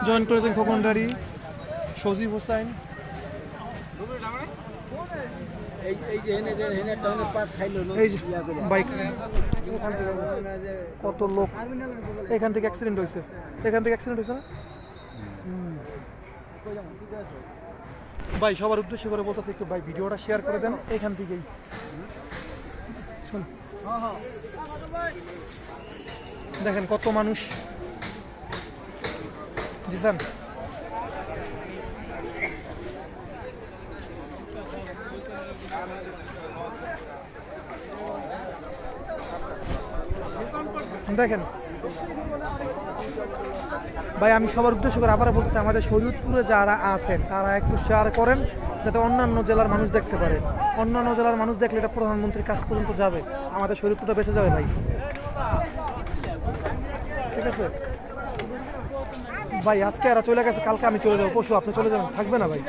জয়েন করেছেন খোকনদারি সজীব হোসেন। এই যে বাইক, কত লোক এখান থেকে অ্যাক্সিডেন্ট হয়েছে, এখান থেকে অ্যাক্সিডেন্ট হয়েছে না ভাই। সবার উদ্দেশ্য করে বলতেছে একটু ভাই ভিডিওটা শেয়ার করে দেন এখান থেকেই। দেখেন কত মানুষ। জি স্যার দেখেন ভাই, আমি সবার উদ্দেশ্য করে আবার বলতেছি, আমাদের শরীয়তপুরে যারা আছেন তারা একটু শেয়ার করেন যাতে অন্যান্য জেলার মানুষ দেখতে পারে। অন্যান্য জেলার মানুষ দেখলে এটা প্রধানমন্ত্রীর কাছ পর্যন্ত যাবে, আমাদের শরীয়তপুরটা বেঁচে যাবে ভাই, ঠিক আছে ভাই। আজকে এরা চলে গেছে, কালকে আমি চলে যাবো, পরশু আপনি চলে যাবেন, থাকবে না ভাই,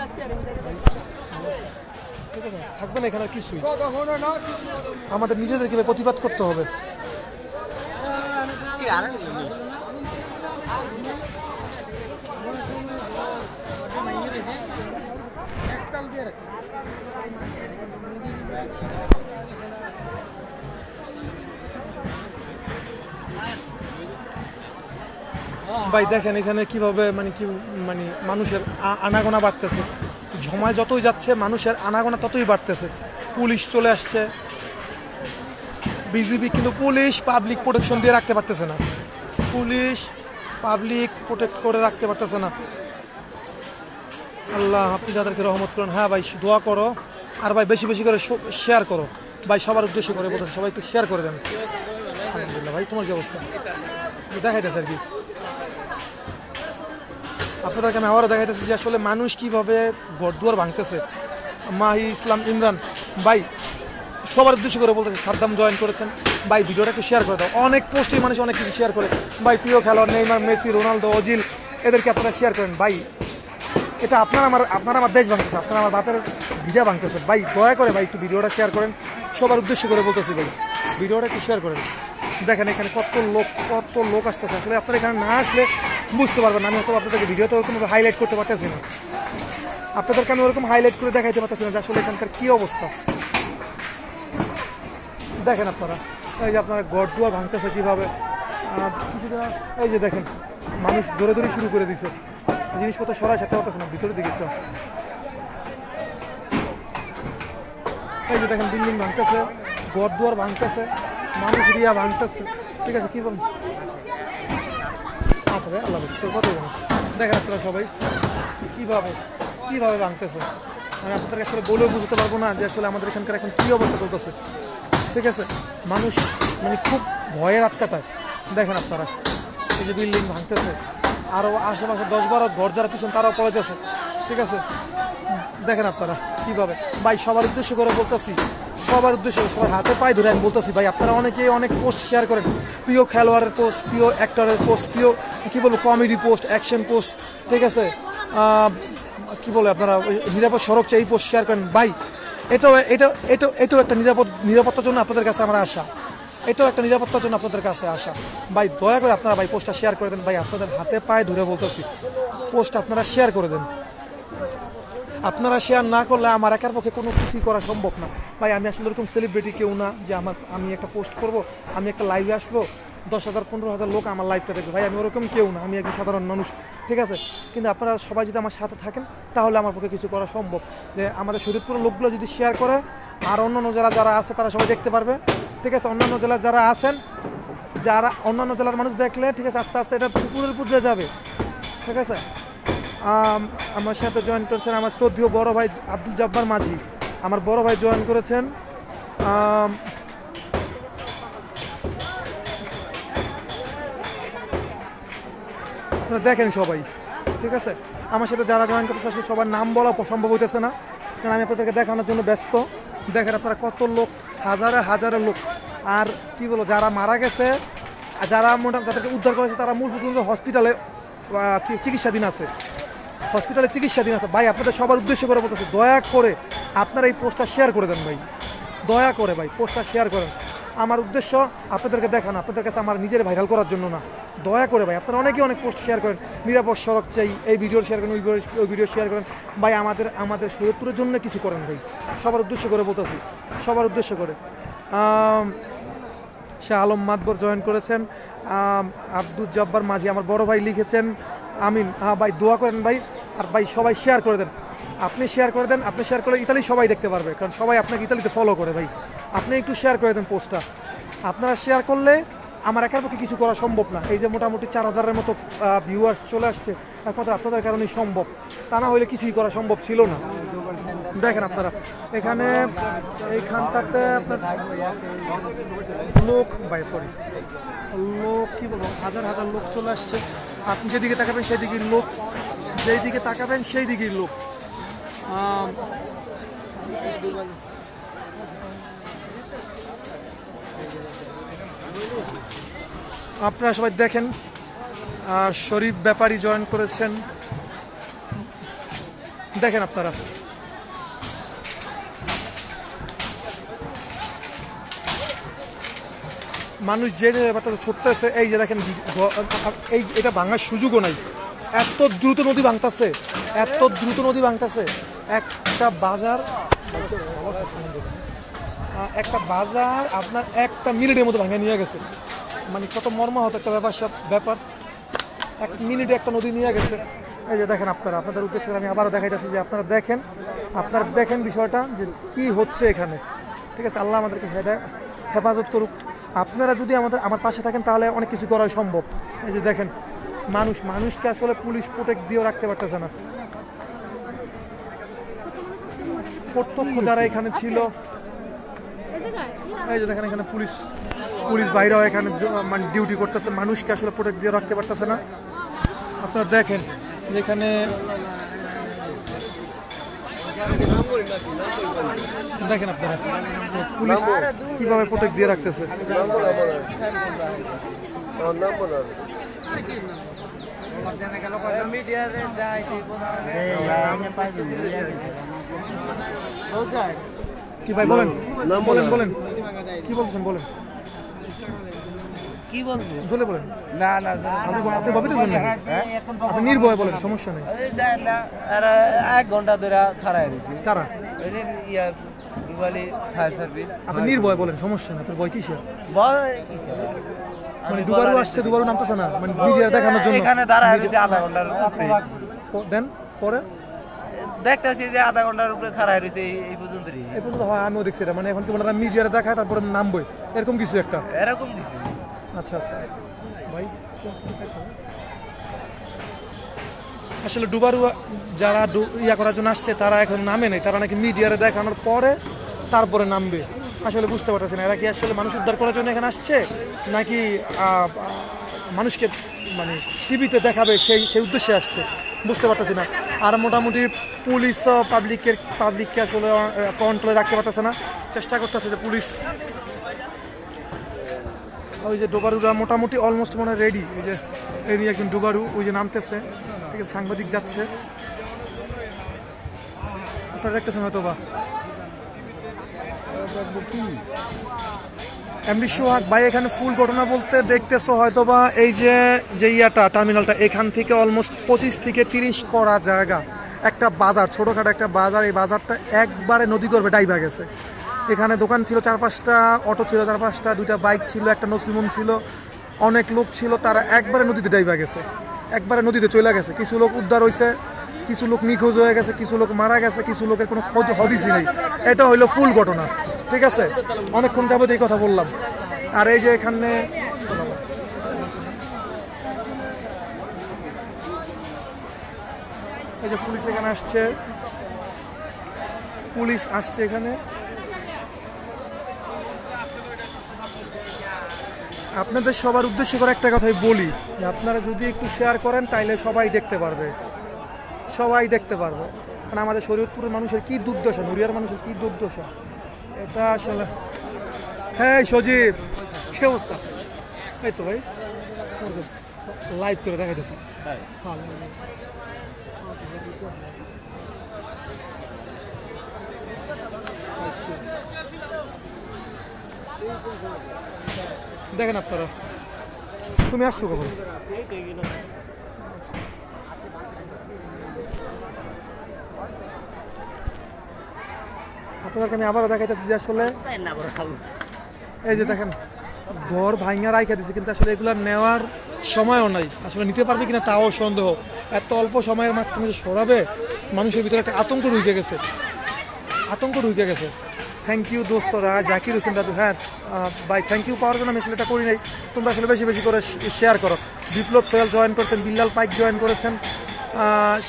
ঠিক আছে থাকবে না এখানে কিছুই। আমাদের নিজেদেরকে প্রতিবাদ করতে হবে। ভাই দেখেন এখানে কিভাবে মানে মানুষের আনাগোনা বাড়তেছে, সময় যতই যাচ্ছে মানুষের আনাগোনা ততই বাড়তেছে। পুলিশ চলে আসছে, বিজিবি, কিন্তু পুলিশ পাবলিক প্রোটেকশন দিয়ে রাখতে পারতেছে না, পুলিশ পাবলিক প্রোটেক্ট করে রাখতে পারতেছে না। আল্লাহ আপনি যাদেরকে রহমত করেন। হ্যাঁ ভাই দোয়া করো, আর ভাই বেশি বেশি করে শেয়ার করো ভাই, সবার উদ্দেশ্য করে বলতেছে সবাই একটু শেয়ার করে দেন। আলহামদুলিল্লাহ ভাই, তোমার কি অবস্থা দেখাইতেছে আর কি আপনাদেরকে আমি আবারও দেখাইতেছি যে আসলে মানুষ কীভাবে ঘরদুয়ার ভাঙতেছে। মাহি ইসলাম ইমরান ভাই সবার উদ্দেশ্য করে বলতেছে, সাদ্দাম জয়েন করেছেন ভাই, ভিডিওটা একটু শেয়ার করে দাও। অনেক পোস্টে মানুষ অনেক কিছু শেয়ার করে ভাই, প্রিয় খেলোয়াড় নেইমার, মেসি, রোনালদো, অজিল, এদেরকে আপনারা শেয়ার করেন ভাই। এটা আপনারা আমার দেশ ভাঙতেছে, আপনারা আমার বাপের ভিডিও ভাঙতেছে ভাই। দয়া করে ভাই একটু ভিডিওটা শেয়ার করেন, সবার উদ্দেশ্য করে বলতেছি ভাই, ভিডিওটা একটু শেয়ার করেন। দেখেন এখানে কত লোক আসতেছে, আসলে আপনারা এখানে না আসলে বুঝতে পারবেন। আমি হয়তো আপনাদেরকে ভিডিওতে ওরকমভাবে হাইলাইট করতে পারতেছি না, আপনাদেরকে আমি ওরকম হাইলাইট করে দেখাইতে পারতেছি না যে আসলে এখানকার কী অবস্থা। দেখেন আপনারা এই যে আপনারা ঘরদুয়ার ভাঙতেছে কীভাবে, কিছুটা এই যে দেখেন মানুষ দৌড়াদৌড়ি শুরু করে দিছে, জিনিসপত্র সরাই সাথে পারতেছে না ভিতরের দিকে। তো এই যে দেখেন বিল্ডিং ভাঙতেছে, ঘরদুয়ার ভাঙতেছে, মানুষ রিয়া ভাঙতেছে, ঠিক আছে কি বলুন। আচ্ছা ভাই আল্লাহ তোর কত বলুন। দেখেন আপনারা সবাই কীভাবে ভাঙতেছে, মানে আপনাদের আসলে বলেও বুঝতে পারবো না যে আসলে আমাদের এখানকার এখন কী অবস্থা চলতেছে, ঠিক আছে। মানুষ মানে খুব ভয়ের আত্মাটায়। দেখেন আপনারা এই যে বিল্ডিং ভাঙতেছে, আরও আশেপাশে 10-12 ঘর যারা পিছন তারাও পড়েতেছে, ঠিক আছে। দেখেন আপনারা কীভাবে ভাই, সবার উদ্দেশ্য করে বলতেছি, সবার উদ্দেশ্যে সবার হাতে পায়ে ধরে আমি বলতেছি ভাই, আপনারা অনেকেই অনেক পোস্ট শেয়ার করেন, প্রিয় খেলোয়াড়ের পোস্ট, প্রিয় অ্যাক্টরের পোস্ট, প্রিয় কী বলবো কমেডি পোস্ট, অ্যাকশন পোস্ট, ঠিক আছে কী বলে আপনারা নিরাপদ সড়ক চাই এই পোস্ট শেয়ার করেন ভাই। এটাও একটা নিরাপত্তার জন্য আপনাদের কাছে আমরা আসা, এটাও একটা নিরাপত্তার জন্য আপনাদের কাছে আসা ভাই। দয়া করে আপনারা ভাই পোস্টটা শেয়ার করে দেন ভাই, আপনাদের হাতে পায়ে ধরে বলতেছি পোস্ট আপনারা শেয়ার করে দেন। আপনারা শেয়ার না করলে আমার একার পক্ষে কোনো কিছুই করা সম্ভব না ভাই। আমি আসলে এরকম সেলিব্রিটি কেউ না যে আমি একটা পোস্ট করব, আমি একটা লাইভে আসবো, 10,000 15,000 লোক আমার লাইভটা দেখবে। ভাই আমি ওরকম কেউ না, আমি একজন সাধারণ মানুষ, ঠিক আছে? কিন্তু আপনারা সবাই যদি আমার সাথে থাকেন তাহলে আমার পক্ষে কিছু করা সম্ভব। যে আমাদের শরীয়তপুরের লোকগুলো যদি শেয়ার করে আর অন্যান্য জেলা যারা আছে তারা সবাই দেখতে পারবে, ঠিক আছে? অন্যান্য জেলার যারা আছেন, যারা অন্যান্য জেলার মানুষ দেখলে, ঠিক আছে, আস্তে আস্তে এটা পুকুরের পুজো যাবে, ঠিক আছে? আমার সাথে জয়েন করেছেন আমার শ্রদ্ধেয় বড় ভাই আব্দুল জব্বার মাঝি, আমার বড় ভাই জয়েন করেছেন। আপনারা দেখেন সবাই, ঠিক আছে? আমার সাথে যারা জয়েন করতে আসলে সবার নাম বলা সম্ভব হইতেছে না, কারণ আমি আপনাদেরকে দেখানোর জন্য ব্যস্ত। দেখেন আপনারা কত লোক, হাজারে হাজারে লোক। আর কি বলো, যারা মারা গেছে, যারা মোটামুটি যাদেরকে উদ্ধার করেছে তারা মূল হসপিটালে চিকিৎসাধীন আছে, হসপিটালে চিকিৎসাধীন আছে। ভাই আপনাদের সবার উদ্দেশ্য করে বলতেছে, দয়া করে আপনারা এই পোস্টটা শেয়ার করে দেন ভাই, দয়া করে ভাই পোস্টটা শেয়ার করেন। আমার উদ্দেশ্য আপনাদেরকে দেখানো, আপনাদের কাছে আমার নিজের ভাইরাল করার জন্য না। দয়া করে ভাই, আপনারা অনেকেই অনেক পোস্ট শেয়ার করেন, নিরাপদ সড়ক চাই, এই ভিডিও শেয়ার করেন, ওই ভিডিও শেয়ার করেন। ভাই আমাদের শরীয়তপুরের জন্য কিছু করেন ভাই, সবার উদ্দেশ্য করে বলতেছি, সবার উদ্দেশ্য করে। শাহ আলম মাদবর জয়েন করেছেন, আব্দুল জব্বার মাঝি আমার বড় ভাই লিখেছেন আমিন। হ্যাঁ ভাই দোয়া করেন ভাই, আর ভাই সবাই শেয়ার করে দেন, আপনি শেয়ার করে দেন। আপনি শেয়ার করলে ইতালি সবাই দেখতে পারবে, কারণ সবাই আপনাকে ইতালিতে ফলো করে। ভাই আপনি একটু শেয়ার করে দেন পোস্টটা, আপনারা শেয়ার করলে আমার একার পক্ষে কিছু করা সম্ভব না। এই যে মোটামুটি 4,000-এর মতো ভিউয়ার্স চলে আসছে, একমাত্র আপনাদের কারণেই সম্ভব, তা না হলে কিছুই করা সম্ভব ছিল না। দেখেন আপনারা এখানে এইখানটাতে আপনার লোক, ভাই সরি, লোক কি বলবো, হাজার হাজার লোক চলে আসছে। আপনি যেদিকে তাকাবেন সেই দিকেই লোক, যেই দিকে তাকাবেন সেই দিকেই লোক। আপনারা সবাই দেখেন, শরীফ ব্যাপারী জয়েন করেছেন, দেখেন আপনারা। মানুষ যে ব্যাপারটা ছুটতেছে, এই যে দেখেন, এটা ভাঙার সুযোগও নাই, এত দ্রুত নদী ভাঙতেছে, এত দ্রুত নদী ভাঙতেছে। একটা বাজার আপনার একটা মিনিটের মতো ভাঙে নিয়ে গেছে, মানে কত মর্মাহত একটা ব্যাপার। 1 মিনিটে একটা নদী নিয়ে গেছে। এই যে দেখেন আপনাদের উদ্দেশ্যে আমি আবারও দেখাইতেছি যে আপনারা দেখেন বিষয়টা যে কি হচ্ছে এখানে, ঠিক আছে? আল্লাহ আমাদেরকে হেফাজত করুক। আপনারা যদি আমার পাশে থাকেন তাহলে অনেক কিছু করা সম্ভব। এই যে দেখেন মানুষকে আসলে পুলিশ প্রোটেক্ট দিয়েও রাখতে পারতেছে না। প্রত্যক্ষ যারা এখানে ছিল, এই যে দেখেন এখানে পুলিশ বাইরেও এখানে মানে ডিউটি করতেছে, মানুষকে আসলে প্রোটেক্ট দিয়ে রাখতে পারতেছে না। আপনারা দেখেন যেখানে দেখেন আপনারা পুলিশ কিভাবে প্রোটেক্ট দিয়ে রাখতেছে। কি ভাই বলেন বলেন কি বলতেছেন, বলেন কি বলবো, জলে বলেন। না আপনি ভাবি তো বলেন, আপনি নির্ভয় বলেন, সমস্যা নেই। 1 ঘন্টা ধরে খাড়াই রয়েছি। কারা? আপনি নির্ভয় বলেন, সমস্যা নেই। আপনার ভয় কিসের? মানে দুবারও আসছে, দুবারও নামতেছে না, মানে মিডিয়া দেখানোর জন্য। এখানে দাঁড়ায় রয়েছে আধা ঘন্টার উপরে, দেন পরে দেখতেছি যে আধা ঘন্টার উপরে খাড়াই রয়েছে এই পর্যন্তই। এই পর্যন্ত হয়, আমিও দেখছি এটা, মানে এখন কি ওনারা মিডিয়াতে দেখায় তারপরে নামবই, এরকম কিছু একটা। এরকম কিছু। আচ্ছা ভাই, আসলে ডুবারু যারা ইয়া করার জন্য আসছে তারা এখন নামে নাই, তারা নাকি মিডিয়ারে দেখানোর পরে তারপরে নামবে। আসলে বুঝতে পারতেছি না এরা কি আসলে মানুষ উদ্ধার করার জন্য এখানে আসছে, নাকি মানুষকে মানে টিভিতে দেখাবে সেই উদ্দেশ্যে আসছে, বুঝতে পারতেছি না। আর মোটামুটি পুলিশ পাবলিককে আসলে কন্ট্রোলে রাখতে পারতেছে না, চেষ্টা করতেছে যে পুলিশ। ওই যে ডুবারুরা মোটামুটি অলমোস্ট মনে হয় রেডি। এই যে এই একজন ডুবারু ওই যে নামতেছে, ঠিক আছে, সাংবাদিক যাচ্ছে, আপনারা দেখতেছেন হয়তো বা। এমডি সোহাগ ভাই এখানে ফুল ঘটনা বলতে দেখতেছো হয়তো বা, এই যে ইয়াটা টার্মিনালটা, এখান থেকে অলমোস্ট 25 থেকে 30 করা জায়গা, একটা বাজার, ছোটোখাটো একটা বাজার, এই বাজারটা একবারে নদী করবে ডাইবা গেছে। এখানে দোকান ছিল 4-5টা, অটো ছিল 4-5টা, 2টা বাইক ছিল, একটা নসিমন ছিল, অনেক লোক ছিল তারা একবারে নদীতে ডাইবা গেছে, একবারে নদীতে চলে গেছে। কিছু লোক উদ্ধার হয়েছে, কিছু লোক নিখোঁজ হয়ে গেছে, কিছু লোক মারা গেছে, কিছু লোকের কোনো হদিসই নেই। এটা হইলো ফুল ঘটনা, ঠিক আছে? অনেকক্ষণ যাবত এই কথা বললাম। আর এই যে এখানে এই যে পুলিশ এখানে আসছে, পুলিশ আসছে এখানে। আপনাদের সবার উদ্দেশ্য করে একটা কথাই বলি, যে আপনারা যদি একটু শেয়ার করেন তাইলে সবাই দেখতে পারবে, সবাই দেখতে পারবে। কারণ আমাদের শরীয়তপুরের মানুষের কি দুর্দশা, নড়িয়ার মানুষের কি দুর্দশা, এটা আসলে। হ্যাঁ সজীব, কি অবস্থা? এই তো ভাই লাইভ করে দেখাইতেছি। দেখেন আপনারা, তুমি আসছো কখন? আপনাদেরকে আমি আবারও দেখাইতেছি যে আসলে এই যে দেখেন ঘর ভাঙা রাইখা দিচ্ছে, কিন্তু আসলে এগুলো নেওয়ার সময়ও নাই। আসলে নিতে পারবে কিনা তাও সন্দেহ। এত অল্প সময়ের মাঝখানে যে সরাবে, মানুষের ভিতরে একটা আতঙ্ক ঢুকে গেছে, আতঙ্ক ঢুকে গেছে। থ্যাংক ইউ দোস্তরা, জাকির হোসেন রাজু। হ্যাঁ ভাই, থ্যাংক ইউ পাওয়ার জন্য আমি আসলে এটা করি নাই। তোমরা আসলে বেশি বেশি করে শেয়ার করো। বিপ্লব সোহেল জয়েন করেছেন, বিল্লাল পাইক জয়েন করেছেন,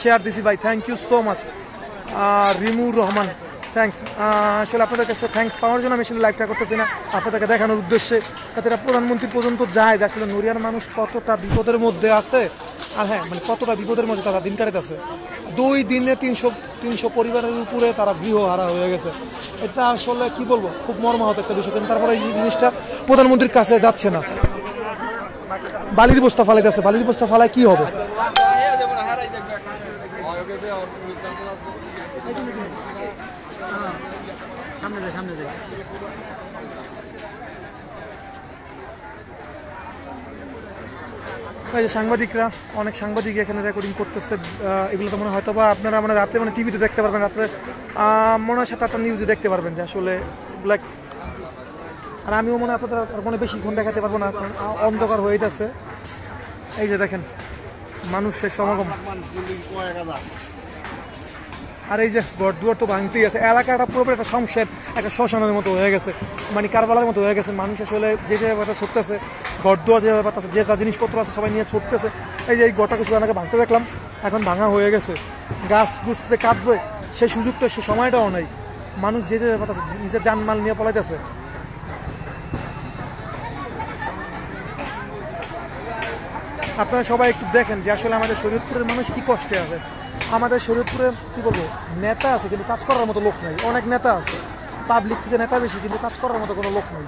শেয়ার দিছি ভাই, থ্যাংক ইউ সো মাচ। রিমুর রহমান, থ্যাংকস। আসলে আপনাদের কাছে থ্যাংকস পাওয়ার জন্য আমি আসলে লাইভটা করতেছি না, আপনাদেরকে দেখানোর উদ্দেশ্যে, যাতে এটা প্রধানমন্ত্রী পর্যন্ত যায় যে আসলে নড়িয়ার মানুষ কতটা বিপদের মধ্যে আছে। আর হ্যাঁ, মানে কতটা বিপদের মধ্যে তারা দিন কাটাইতেছে। 2 দিনে 300 পরিবারের উপরে তারা গৃহহারা হয়ে গেছে। এটা আসলে কি বলবো, খুব মর্মাহত একটা বিষয়। কিন্তু তারপরে এই জিনিসটা প্রধানমন্ত্রীর কাছে যাচ্ছে না। বালির বস্তা ফালাইতেছে, বালির বস্তা ফালায় কি হবে? এই যে সাংবাদিকরা, অনেক সাংবাদিক এখানে রেকর্ডিং করতেছে। এগুলো তো মনে হয় হয়তো বা আপনারা মানে রাতে মানে টিভিতে দেখতে পারবেন, রাত্রে মনে হয় 7-8টা নিউজে দেখতে পারবেন যে আসলে এগুলা। আর আমিও মনে হয় আপনাদের মনে বেশিক্ষণ দেখাতে পারবো না, কারণ অন্ধকার হয়ে যাচ্ছে। এই যে দেখেন মানুষের সমাগম। আর এই যে ঘর দুয়ার তো ভাঙতেই আছে, এলাকাটা পুরোপুরি একটা শমশের, একটা শ্মশানের মতো হয়ে গেছে, মানে কারবালার মতো হয়ে গেছে। মানুষ আসলে যে ব্যাপারটা ছুটতেছে, ঘর দুয়ার যে ব্যাপারটা আছে, যে যা জিনিসপত্র আছে সবাই নিয়ে ছুটতেছে। এই যে এই ঘরটা কিছু আগে ভাঙতে দেখলাম, এখন ভাঙা হয়ে গেছে। গাছ গুছতে কাটবে সেই সুযোগটা, সে সময়টাও নাই। মানুষ যে ব্যাপারটা আছে নিজের জানমাল নিয়ে পলাইতেছে। আপনারা সবাই একটু দেখেন যে আসলে আমাদের শরীয়তপুরের মানুষ কি কষ্টে আছে। আমাদের শরীয়তপুরে কি বলবো, নেতা আছে কিন্তু কাজ করার মতো লোক নাই। অনেক নেতা আছে, পাবলিক থেকে নেতা বেশি, কিন্তু কাজ করার মতো কোনো লোক নাই,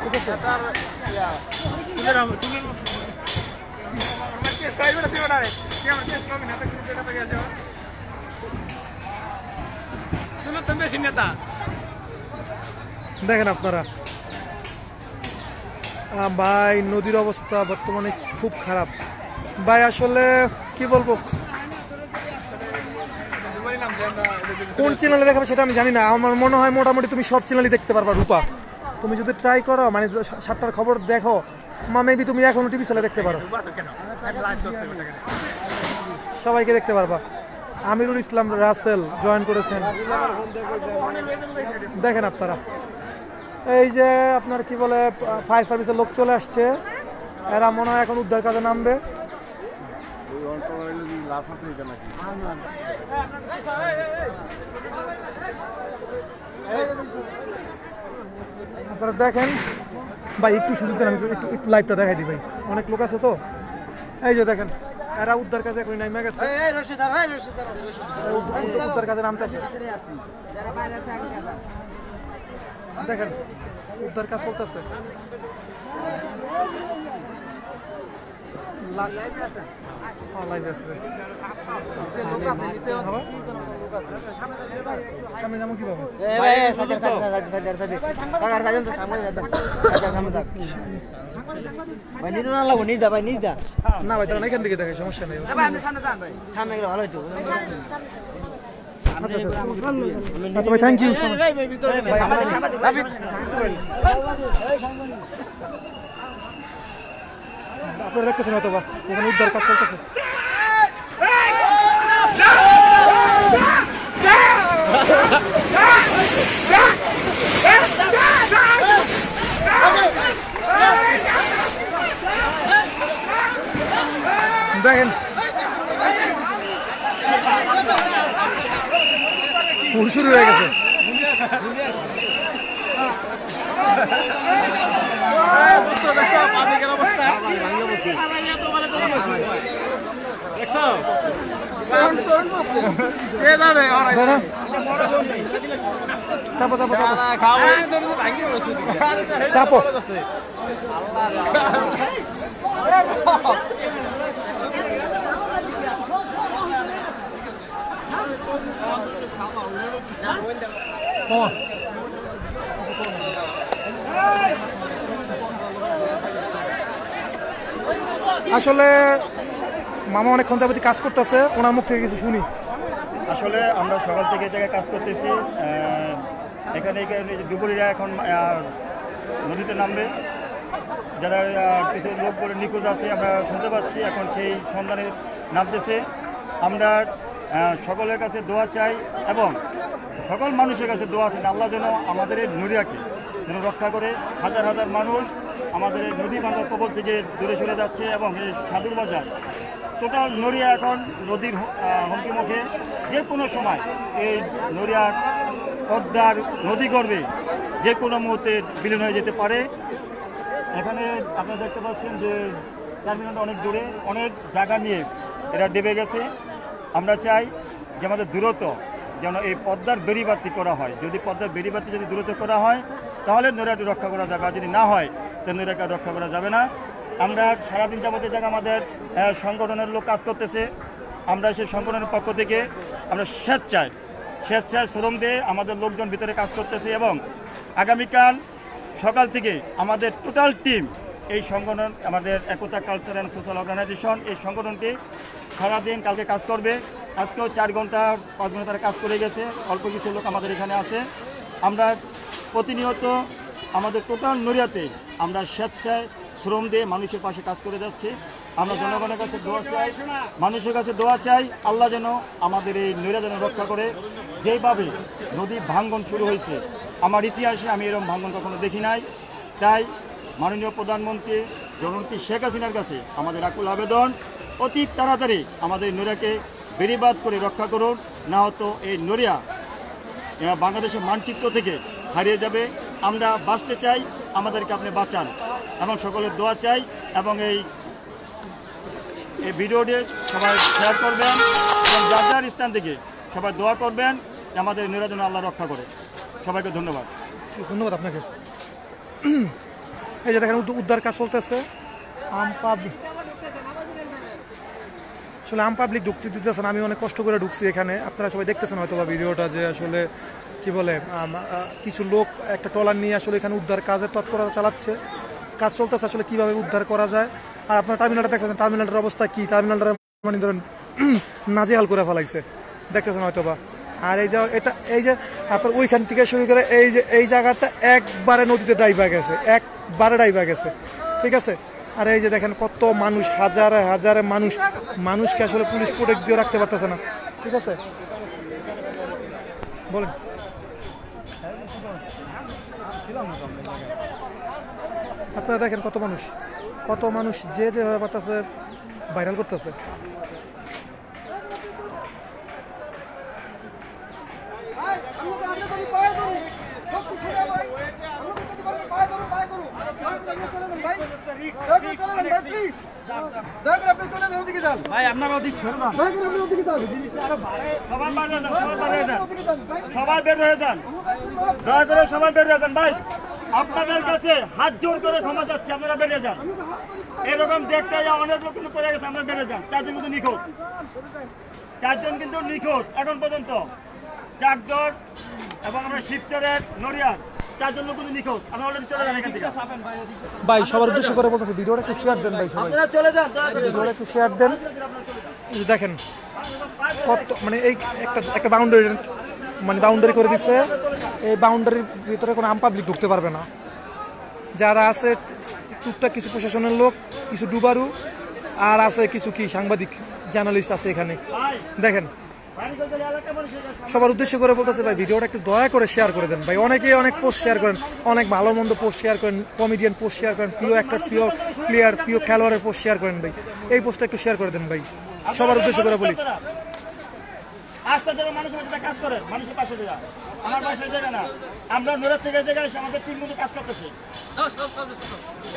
ঠিক আছে? দেখেন আপনারা ভাই, নদীর অবস্থা বর্তমানে খুব খারাপ ভাই। আসলে কি বলবো, কোন চ্যানেলে দেখাবে সেটা আমি জানি না। আমার মনে হয় মোটামুটি তুমি সব চ্যানেলই দেখতে পারবা রূপা। তুমি যদি ট্রাই করো, মানে 7টার খবর দেখো, মেবি তুমি এখনো টিভি চ্যানেলে দেখতে পারো, সবাইকে দেখতে পারবা। আমিরুল ইসলাম রাসেল জয়েন করেছেন, দেখেন আপনারা। এই যে আপনার কি বলে, ফায়ার সার্ভিসের লোক চলে আসছে, এরা মনে হয় এখন উদ্ধার কাজে নামবে। আপনারা দেখেন ভাই, একটু সুযোগ দেন, আমি একটু লাইভটা দেখাই দিই ভাই, অনেক লোক আছে তো। এই যে দেখেন এরা উদ্ধার কাজে এখন নামে গেছে, উদ্ধার কাজে নামতেছে। দেখেন উদ্ধার কাজ চলতেছে। সামনে যাবো কিভাবে? না ভাই, তারা এখান থেকে দেখে সমস্যা নেই। আচ্ছা ভাই, থ্যাংক ইউ। আপনারা দেখতেছেন হয়তো বা এখানে উদ্ধার কাজ চলতেছে। দেখেন ফুল শুরু হয়ে গেছে। চাপো চাপো চাপো চাপো আসলে মামা অনেকক্ষণ যাবতীয় কাজ করতেছে, ওনার মুখ থেকে কিছু শুনি। আসলে আমরা সকাল থেকে এই জায়গায় কাজ করতেছি। এখানে দুপুরিরা এখন নদীতে নামবে, যারা কিছু লোক বলে নিখোঁজ আছে আমরা শুনতে পাচ্ছি, এখন সেই সন্ধানে নামতেছে। আমরা সকলের কাছে দোয়া চাই এবং সকল মানুষের কাছে দোয়া আছে আল্লাহ যেন আমাদের এই নদীকে যেন রক্ষা করে। হাজার হাজার মানুষ আমাদের এই নদী ভাঙার কবল থেকে দূরে সরে যাচ্ছে এবং এই সাধুর বাজার টোটাল নড়িয়া এখন নদীর হুমকি মুখে। যে কোনো সময় এই নড়িয়ার পদ্মার নদী গর্ভে যে কোনো মুহূর্তে বিলীন হয়ে যেতে পারে। এখানে আপনারা দেখতে পাচ্ছেন যে টার্মিনালটা অনেক দূরে, অনেক জায়গা নিয়ে এরা ডেবে গেছে। আমরা চাই যে আমাদের দূরত্ব যেন এই পদ্মার বেড়িবাতি করা হয়। যদি পদ্মার বেড়িবাতি যদি দূরত্ব করা হয় তাহলে নড়িয়াটি রক্ষা করা যাবে, আর যদি না হয় তাহলে নড়িয়াকে রক্ষা করা যাবে না। আমরা সারাদিন যাবতীয় জায়গা আমাদের সংগঠনের লোক কাজ করতেছে। আমরা সেই সংগঠনের পক্ষ থেকে আমরা স্বেচ্ছায় শ্রম দিয়ে আমাদের লোকজন ভিতরে কাজ করতেছে এবং আগামীকাল সকাল থেকে আমাদের টোটাল টিম এই সংগঠন আমাদের একতা কালচার অ্যান্ড সোশ্যাল অর্গানাইজেশন এই সংগঠনটি সারাদিন কালকে কাজ করবে। আজকেও 4 ঘন্টা 5 ঘন্টা তারা কাজ করে গেছে, অল্প কিছু লোক আমাদের এখানে আছে। আমরা প্রতিনিয়ত আমাদের টোটাল নড়িয়াতে আমরা স্বেচ্ছায় শ্রম দিয়ে মানুষের পাশে কাজ করে যাচ্ছি। আমরা জনগণের কাছে দোয়া চাই, মানুষের কাছে দোয়া চাই আল্লাহ যেন আমাদের এই নড়িয়া যেন রক্ষা করে। যেইভাবে নদী ভাঙ্গন শুরু হয়েছে আমার ইতিহাসে আমি এরকম ভাঙ্গন কখনো দেখি নাই। তাই মাননীয় প্রধানমন্ত্রী জননেত্রী শেখ হাসিনার কাছে আমাদের আকুল আবেদন, অতি তাড়াতাড়ি আমাদের নড়িয়াকে বেড়িবাদ করে রক্ষা করুন, না হতো এই নড়িয়া বাংলাদেশের মানচিত্র থেকে হারিয়ে যাবে। আমরা বাঁচতে চাই, আমাদেরকে আপনি বাঁচান এবং সকলের দোয়া চাই এবং এই ভিডিওটি সবাই শেয়ার করবেন এবং যার যার স্থান থেকে সবাই দোয়া করবেন যে আমাদের নড়িয়া যেন আল্লাহ রক্ষা করে। সবাইকে ধন্যবাদ। ধন্যবাদ আপনাকে। এই যে দেখেন উদ্ধার কাজ চলতেছে। আসলে আম পাবলিক ঢুকতে দিতেছেন, আমি অনেক কষ্ট করে ঢুকছি এখানে। আপনারা সবাই দেখতেছেন হয়তো বা ভিডিওটা, যে আসলে কি বলে কিছু লোক একটা ট্রলার নিয়ে আসলে এখানে উদ্ধার কাজের তৎপরতা চালাচ্ছে, কাজ চলতেছে আসলে কিভাবে উদ্ধার করা যায়। আর আপনারা টার্মিনালটা দেখতেছেন, টার্মিনালটার অবস্থা কি, টার্মিনালটা মানে ধরেন নাজেহাল করে ফেলাইছে, দেখতেছেন হয়তো বা। আর এই যে আপনার ওইখান থেকে শুরু করে এই জায়গাটা একবারে নদীতে ডাইভা গেছে, একবারে ডাইভা গেছে, ঠিক আছে। আর এই যে দেখেন কত মানুষ, হাজারে হাজারে মানুষকে আসলে পুলিশ প্রোটেক্ট দিয়ে রাখতে পারতেছে না, ঠিক আছে। বলেন আপনারা দেখেন কত মানুষ যেভাবে পারতেছে ভাইরাল করতেছে। ভাই আপনারা ওদিক ছেড়ে দেন, সবাই বের হয়ে যান, দয়া করে সবাই বের হয়ে যান। ভাই আপনাদের কাছে হাত জোর করে ক্ষমা চাচ্ছি, আপনারা বেরিয়ে যান। এরকম দেখতে অনেক লোক কিন্তু পড়ে গেছে, আপনারা বেরিয়ে যান। 4 জন কিন্তু নিখোঁজ, 4 জন কিন্তু নিখোঁজ এখন পর্যন্ত। চাকদর এবং আমরা শিবচরের নড়িয়ার 4 জন লোক কিন্তু নিখোঁজ। আপনারা অলরেডি চলে যান এখান থেকে। ভাই সবার উদ্দেশ্য করে বলতেছি, ভিডিওটা একটু শেয়ার দেন ভাই, সবাই আপনারা চলে যান, ভিডিওটা একটু শেয়ার দেন। দেখেন কত মানে এই একটা বাউন্ডারি করে দিচ্ছে। এই বাউন্ডারির ভিতরে কোনো আম পাবলিক ঢুকতে পারবে না। যারা আছে টুকটাক কিছু প্রশাসনের লোক, কিছু ডুবারু, আর আছে কিছু কি সাংবাদিক জার্নালিস্ট আছে এখানে। দেখেন সবার উদ্দেশ্য করে বলতেছে ভাই ভিডিওটা একটু দয়া করে শেয়ার করে দেন ভাই। অনেকে অনেক পোস্ট শেয়ার করেন, অনেক ভালো মন্দ পোস্ট শেয়ার করেন, কমেডিয়ান পোস্ট শেয়ার করেন, প্রিয় অ্যাক্টর, প্রিয় প্লেয়ার, প্রিয় খেলোয়াড়ের পোস্ট শেয়ার করেন ভাই। এই পোস্টটা একটু শেয়ার করে দেন ভাই, সবার উদ্দেশ্য করে বলি। আস্থা যারা মানুষের সাথে কাজ করে, মানুষের পাশে দেওয়া আমার পাশের জায়গা না, আমরা নড়ার থেকে জায়গায় এসে আমাদের টিম মতো কাজ করতেছি।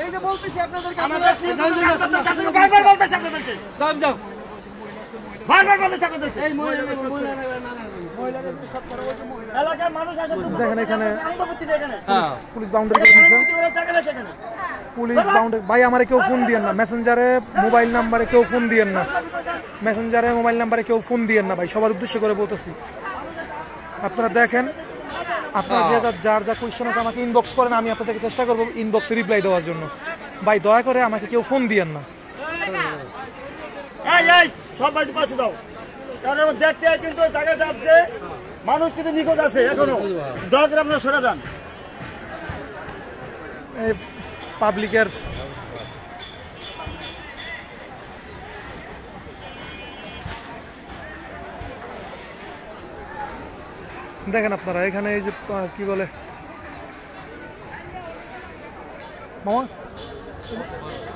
এই যে বলতেছি আপনাদেরকে আমাদের টিম মতো কাজ করতেছে, আপনাদের বারবার বলতেছে আপনাদেরকে। যাও বারবার বলতেছে আপনাদেরকে। এই মহিলা এলাকার মানুষ আসে তো দেখেন এখানে অনুমতি দেয় এখানে। হ্যাঁ পুলিশ বাউন্ডারি করে দিচ্ছে। অনুমতি ওরা জায়গা না সেখানে। পুলিশ বাউন্ডারি ভাই, আমারে কেউ ফোন দিয়েন না, মেসেঞ্জারে মোবাইল নাম্বারে কেউ ফোন দিয়েন না, মেসেঞ্জারে মোবাইল নাম্বারে কেউ ফোন দিয়েন না ভাই, সবার উদ্দেশ্য করে বলতেছি। আপনারা দেখেন, আপনারা যার যা কোয়েশ্চেন আছে আমাকে ইনবক্স করেন, আমি আপনাদেরকে চেষ্টা করবো ইনবক্সে রিপ্লাই দেওয়ার জন্য। ভাই দয়া করে আমাকে কেউ ফোন দিয়েন না। এই সব বাড়িতে পাশে দাও, কারণ দেখতে কিন্তু ওই জায়গায় যাচ্ছে মানুষ কিন্তু নিখোঁজ আছে এখনো। দয়া করে আপনারা সরে যান। এই পাবলিকের দেখেন আপনারা এখানে এই যে কি বলে মামা,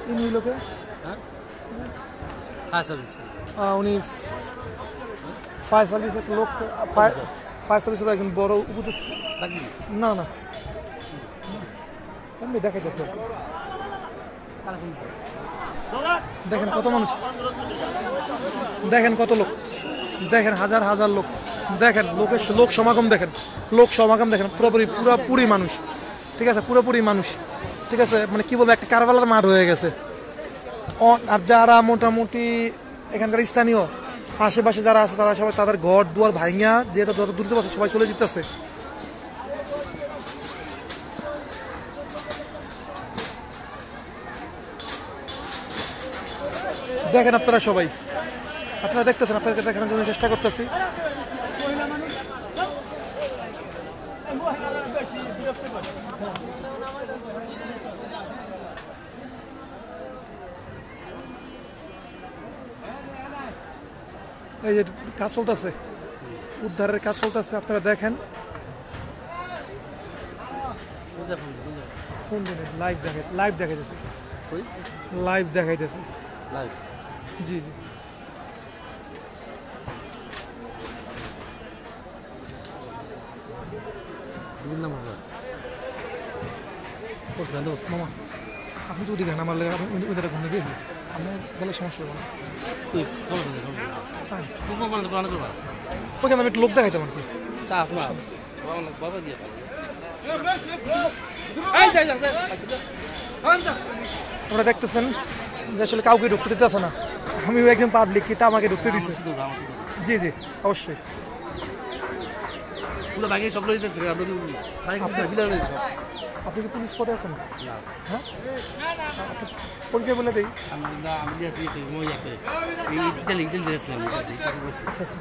ইনি লোকে উনি ফায়ার সার্ভিসের লোক, ফায়ার সার্ভিসের একজন বড় উপদেষ্টা। না না এমনি দেখাইতেছে। দেখেন কত মানুষ, দেখেন কত লোক, দেখেন হাজার হাজার লোক, দেখেন লোক সমাগম, দেখেন লোক সমাগম, দেখেন পুরোপুরি মানুষ, ঠিক আছে, পুরোপুরি মানুষ, ঠিক আছে, মানে কি বলবো একটা কারবালার মাঠ হয়ে গেছে। আর যারা মোটামুটি এখানকার স্থানীয় আশেপাশে যারা আছে তারা সবাই তাদের ঘর দুয়ার ভাঙিয়া যেহেতু যত দ্রুত পাচ্ছে সবাই চলে যেতেছে। দেখেন আপনারা সবাই, আপনারা দেখতেছেন, আপনাদেরকে দেখানোর জন্য চেষ্টা করতেছি। এই যে কাজ চলতেছে, উদ্ধারের কাজ চলতেছে, আপনারা দেখেন। ফোন দিন, লাইভ দেখাইতেছে, লাইভ দেখাইতেছে, জি জি। মামা আপনি তো ওদিকে আমার লেগে ওদের ঘুমিয়ে দিয়ে আপনার গেলে সমস্যা হবে না। ওখানে আমি একটু লোক দেখাইতাম আর কি। আপনারা দেখতেছেন যে আসলে কাউকে ঢুকতে দিতেছে না, আমিও একজন পাবলিক কিন্তু আমাকে ঢুকতে দিচ্ছে। জি জি অবশ্যই। আপনি কি পুলিশ পদে আছেন? হ্যাঁ পরিচয় বলে দেই। আচ্ছা আচ্ছা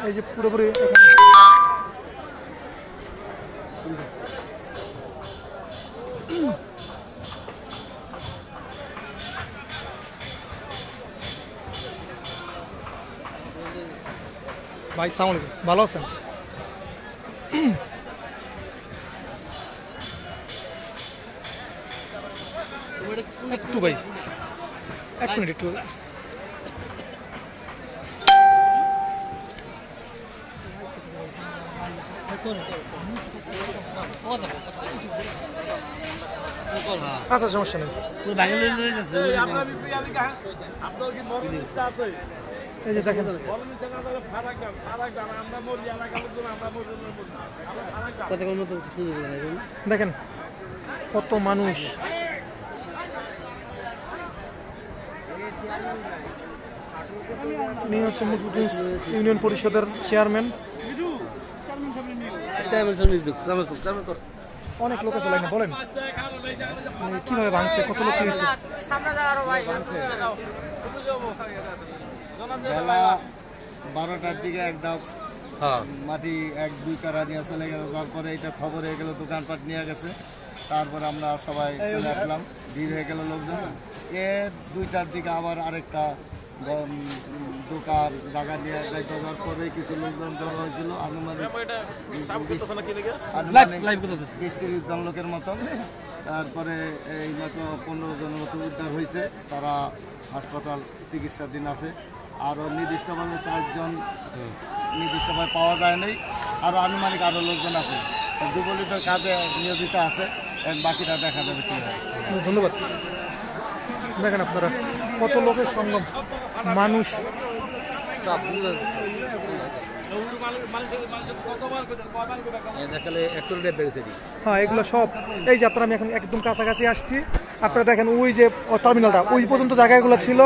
এই যে পুরোপুরি ভাই সালাম আলাইকুম, ভালো আছেন? একটু ভাই এক মিনিট একটু। আচ্ছা সমস্যা নেই। এই যে দেখেন দেখেন কত মানুষ, ইউনিয়ন পরিষদের চেয়ারম্যান, অনেক লোক আছে লাইনে। বলেন কিভাবে ভাঙছে, কত লোক হয়েছে? 12টার দিকে একদম মাটি 1-2 কারা নিয়ে চলে গেল, তারপরে এটা খবর হয়ে গেল দোকানপাট নিয়ে গেছে, তারপরে আমরা সবাই চলে আসলাম, ভিড় হয়ে গেল লোকজন। 2টার দিকে আবার আরেকটা দোকান জায়গা নিয়ে যাওয়ার পরে কিছু লোকজন জমা হয়েছিল, আনুমানিক 20-30 জন লোকের মতন। তারপরে এই মতো 15 জনের মতো উদ্ধার হয়েছে, তারা হাসপাতাল চিকিৎসাধীন আছে। আরও নির্দিষ্টভাবে 4 জন নির্দিষ্টভাবে পাওয়া যায় নাই, আরও আনুমানিক আরও লোকজন আছে দুর্বলিতর কাজে নিয়োজিত আছে, বাকিটা দেখা যাবে কি হয়। ধন্যবাদ। দেখেন আপনারা কত লোকের সঙ্গম, মানুষ হ্যাঁ এগুলো সব। এই যে আপনারা আমি এখন একদম কাছাকাছি আসছি, আপনারা দেখেন ওই যে টার্মিনালটা ওই পর্যন্ত জায়গাগুলো ছিল,